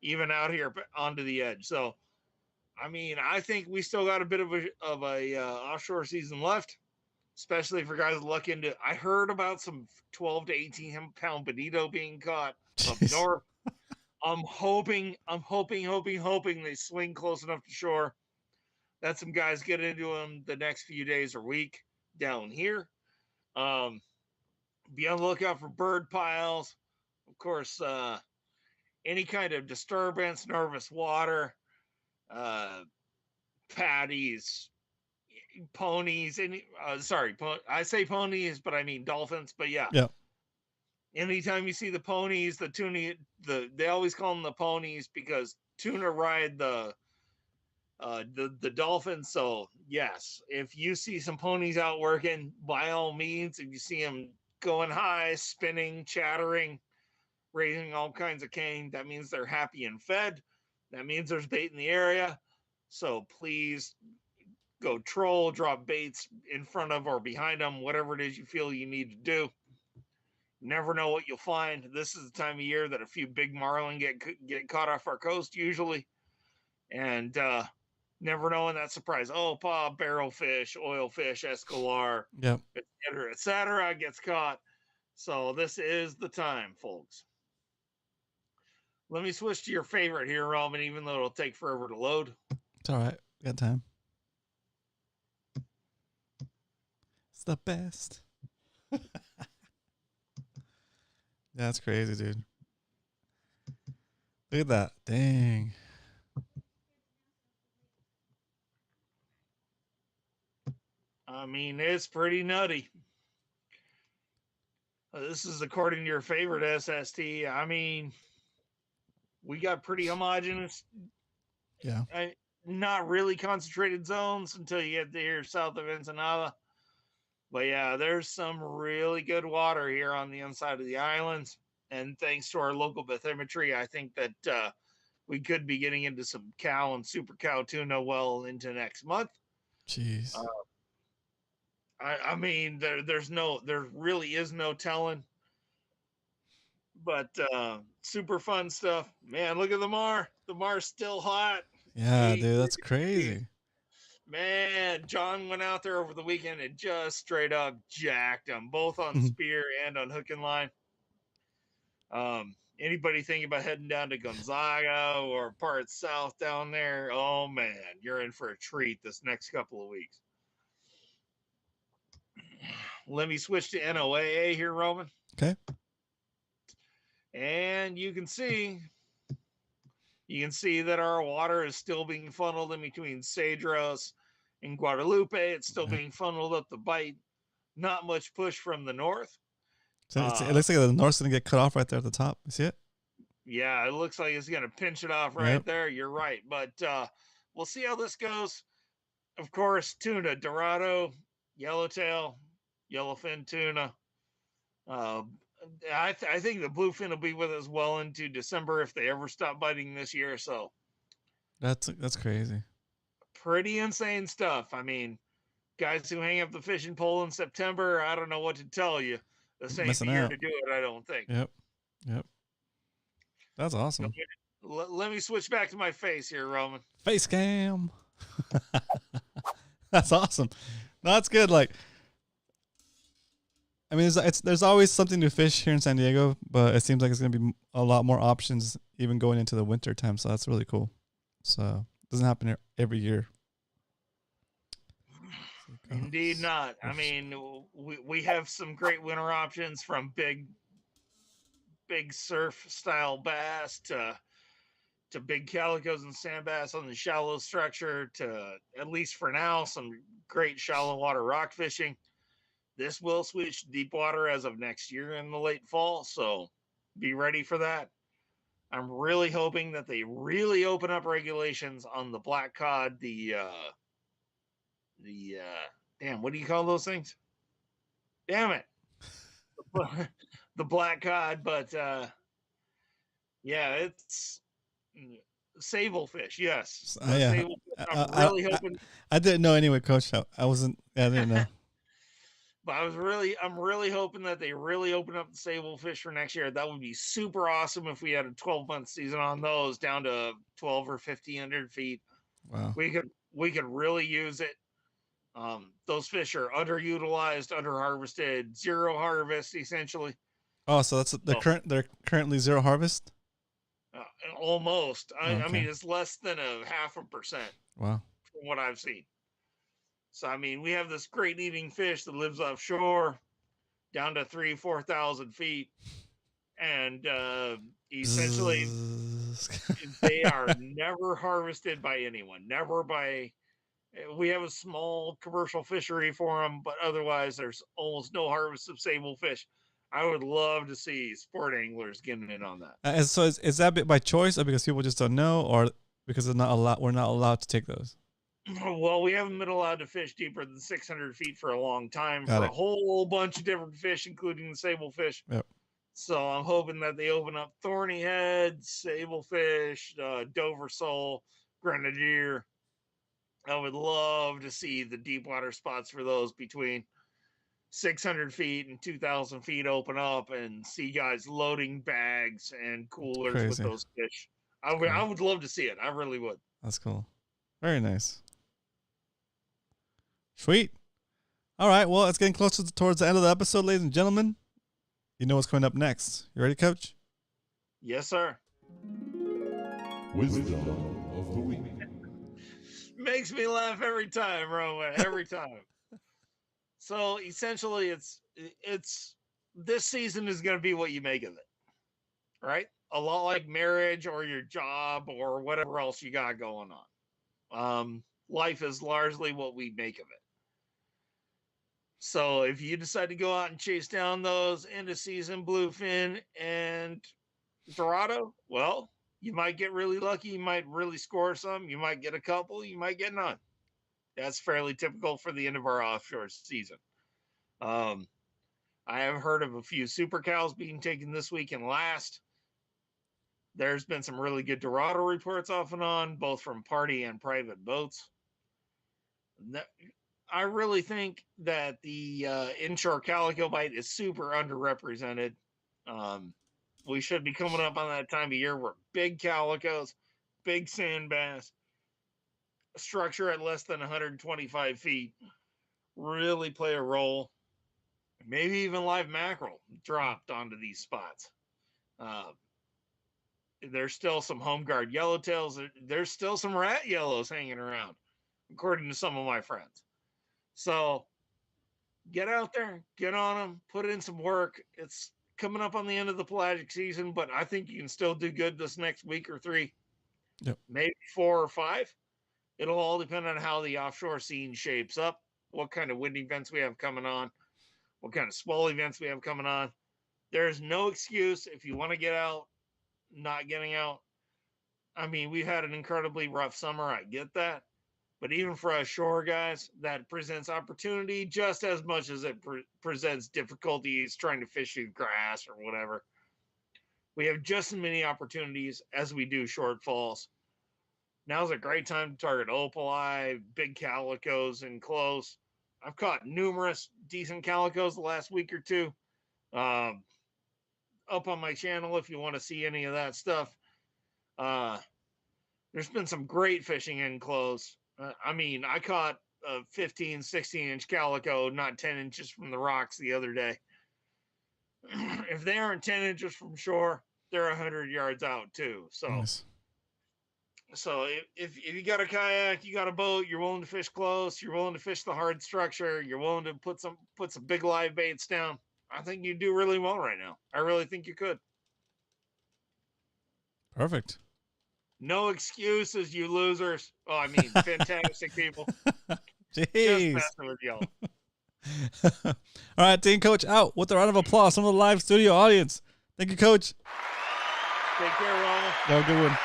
even out here onto the edge. So, I mean, I think we still got a bit of a offshore season left, especially for guys looking to. I heard about some 12 to 18 pound bonito being caught up Jeez. north. I'm hoping they swing close enough to shore that some guys get into them the next few days or week down here. Be on the lookout for bird piles, of course. Any kind of disturbance, nervous water, patties, ponies. I say ponies, but I mean dolphins. But yeah. Anytime you see the ponies, the tuna, they always call them the ponies because tuna ride the dolphins. So yes, if you see some ponies out working, by all means, if you see them going high, spinning, chattering, raising all kinds of cane, that means they're happy and fed. That means there's bait in the area. So please go troll, drop baits in front of or behind them, whatever it is you feel you need to do. Never know what you'll find. This is the time of year that a few big marlin get caught off our coast usually. And never knowing that surprise. Oh, barrel fish, oil fish, escalar, et cetera, gets caught. So this is the time, folks. Let me switch to your favorite here, Roman, even though it'll take forever to load. It's all right. We got time. It's the best. That's crazy, dude. Look at that. Dang. I mean, it's pretty nutty. This is according to your favorite SST. I mean, we got pretty homogeneous. Yeah. Not really concentrated zones until you get here south of Ensenada. But yeah, there's some really good water here on the inside of the islands. And thanks to our local bathymetry, I think that we could be getting into some cow and super cow tuna well into next month. Jeez. I mean, there really is no telling. But super fun stuff. Man, look at the Mar. The Mar's still hot. Yeah, dude, that's crazy. Man, John went out there over the weekend and just straight up jacked them, both on spear and on hook and line. Anybody thinking about heading down to Gonzaga or parts south down there? Oh man, you're in for a treat this next couple of weeks. Let me switch to NOAA here, Roman. Okay. And you can see that our water is still being funneled in between Cedros and Guadalupe. It's still being funneled up the Bight. Not much push from the north. So it looks like the north's going to get cut off right there at the top. You see it? Yeah, it looks like it's going to pinch it off right there. You're right. But we'll see how this goes. Of course, tuna, Dorado, yellowtail, yellowfin tuna. I think the bluefin will be with us well into December if they ever stop biting this year. So that's crazy. Pretty insane stuff. I mean, guys who hang up the fishing pole in September, I don't know what to tell you. This ain't the year to do it, I don't think. Yep. That's awesome. Let me switch back to my face here, Roman. Face cam. That's awesome. No, that's good. Like, I mean, there's always something to fish here in San Diego, but it seems like it's going to be a lot more options even going into the winter time. So that's really cool. So it doesn't happen every year. Indeed not. I mean, we have some great winter options from big surf style bass to big calicos and sand bass on the shallow structure to, at least for now, some great shallow water rock fishing. This will switch to deep water as of next year in the late fall, so be ready for that. I'm really hoping that they really open up regulations on the black cod, damn, what do you call those things? Damn it. The black cod, but yeah, it's sable fish. Yes. Yeah. Sable fish. I'm really hoping. I didn't know anyway, Coach. I wasn't. I didn't know. But I'm really hoping that they really open up the sable fish for next year. That would be super awesome if we had a 12-month season on those down to 12 or 1,500 feet. Wow. We could really use it. Those fish are underutilized, underharvested, zero harvest essentially. Oh, so that's they're currently zero harvest. Almost. Okay. I mean, it's less than 0.5%. Wow. From what I've seen. So I mean, we have this great eating fish that lives offshore, down to 3,000-4,000 feet, and essentially they are never harvested by anyone. Never by. We have a small commercial fishery for them, but otherwise there's almost no harvest of sable fish. I would love to see sport anglers getting in on that. And so is that bit by choice, or because people just don't know, or because they're not allowed? We're not allowed to take those. Well, we haven't been allowed to fish deeper than 600 feet for a long time for a whole bunch of different fish, including the sable fish. Yep. So I'm hoping that they open up thorny head, sable fish, Dover sole, grenadier. I would love to see the deep water spots for those between 600 feet and 2,000 feet open up and see guys loading bags and coolers with those fish. I would love to see it. I really would. That's cool. Very nice. Sweet. All right. Well, it's getting closer towards the end of the episode, ladies and gentlemen. You know what's coming up next. You ready, Coach? Yes, sir. Wisdom of the week. Makes me laugh every time, Roman. Every time. So essentially, it's this season is going to be what you make of it, right? A lot like marriage or your job or whatever else you got going on. Life is largely what we make of it. So if you decide to go out and chase down those end of season bluefin and Dorado, well, you might get really lucky. You might really score some. You might get a couple. You might get none. That's fairly typical for the end of our offshore season. I have heard of a few super cows being taken this week and last. There's been some really good Dorado reports off and on, both from party and private boats. I really think that the inshore calico bite is super underrepresented. We should be coming up on that time of year where big calicos, big sand bass, structure at less than 125 feet really play a role. Maybe even live mackerel dropped onto these spots. There's still some home guard yellowtails. There's still some rat yellows hanging around, according to some of my friends. So get out there, get on them, put in some work. It's coming up on the end of the pelagic season, but I think you can still do good this next week or three. Yep. Maybe 4 or 5. It'll all depend on how the offshore scene shapes up, what kind of wind events we have coming on, what kind of swell events we have coming on. There's no excuse if you want to get out, not getting out. I mean, we've had an incredibly rough summer. I get that. But even for us shore guys, that presents opportunity just as much as it presents difficulties trying to fish through grass or whatever. We have just as many opportunities as we do shortfalls. Now's a great time to target opali, big calicos, and close. I've caught numerous decent calicos the last week or two. Up on my channel if you want to see any of that stuff. There's been some great fishing in close. I mean, I caught a 15, 16-inch calico, not 10 inches from the rocks the other day. If they aren't 10 inches from shore, they're 100 yards out too. So, nice. So if you got a kayak, you got a boat, you're willing to fish close, you're willing to fish the hard structure, you're willing to put some big live baits down, I think you do really well right now. I really think you could. Perfect. No excuses, you losers. Oh, I mean, fantastic people. Jeez. Just messing with y'all. All right, Team Coach out with a round of applause from the live studio audience. Thank you, Coach. Take care, Ronald. Have a good one.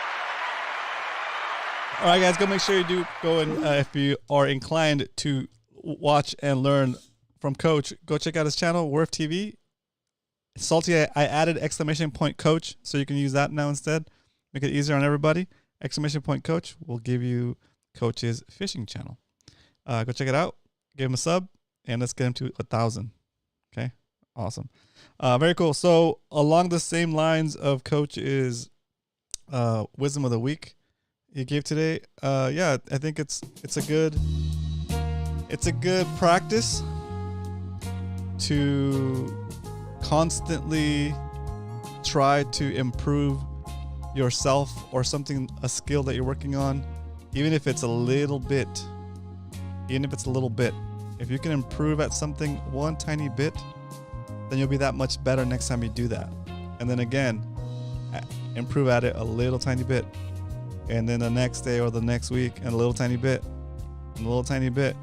All right, guys, go make sure you do go and if you are inclined to watch and learn from Coach, go check out his channel, Worth TV. Salty, I added ! Coach, so you can use that now instead. Make it easier on everybody. ! Coach will give you Coach's fishing channel. Go check it out. Give him a sub, and let's get him to 1,000. Okay, awesome. Very cool. So along the same lines of Coach's wisdom of the week he gave today, yeah, I think it's a good practice to constantly try to improve yourself or something, a skill that you're working on, even if it's a little bit. If you can improve at something one tiny bit, then you'll be that much better next time you do that. And then again, improve at it a little tiny bit. And then the next day or the next week, and a little tiny bit, and a little tiny bit.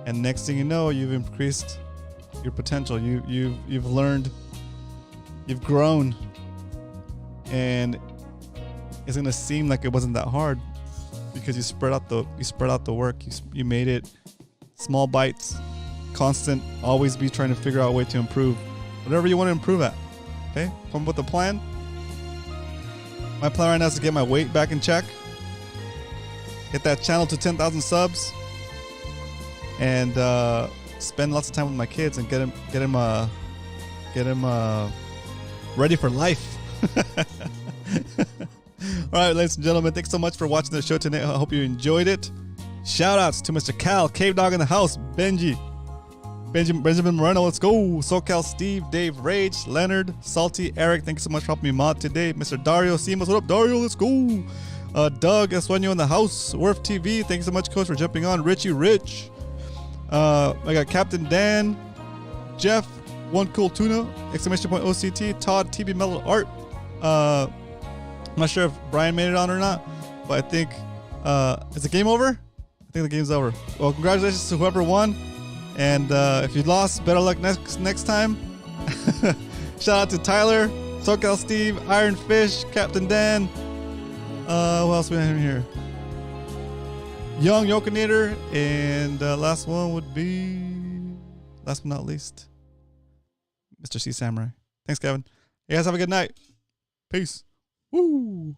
And next thing you know, you've increased your potential. You've learned, you've grown, and it's gonna seem like it wasn't that hard because you spread out the work. You made it small bites, constant. Always be trying to figure out a way to improve whatever you want to improve at. Okay, come up with a plan. My plan right now is to get my weight back in check, get that channel to 10,000 subs, and spend lots of time with my kids and get him ready for life. All right, ladies and gentlemen, thanks so much for watching the show today. I hope you enjoyed it. Shout outs to Mr. Cal, Cave Dog in the house, Benjamin Moreno, let's go. SoCal Steve, Dave Rage, Leonard, Salty, Eric, thanks so much for helping me mod today. Mr. Dario Simos, what up, Dario? Let's go. Doug Esueño in the house, Worth TV, thanks so much, Coach, for jumping on. Richie Rich, I got Captain Dan, Jeff, One Cool Tuna, ! OCT, Todd, TB Metal Art. I'm not sure if Brian made it on or not, but I think, is the game over? I think the game's over. Well, congratulations to whoever won. And if you lost, better luck next time. Shout out to Tyler, SoCal Steve, Iron Fish, Captain Dan. Who else we have here? Young Yokinator. And last one would be, last but not least, Mr. C Samurai. Thanks, Kevin. You guys have a good night. Peace. Woo!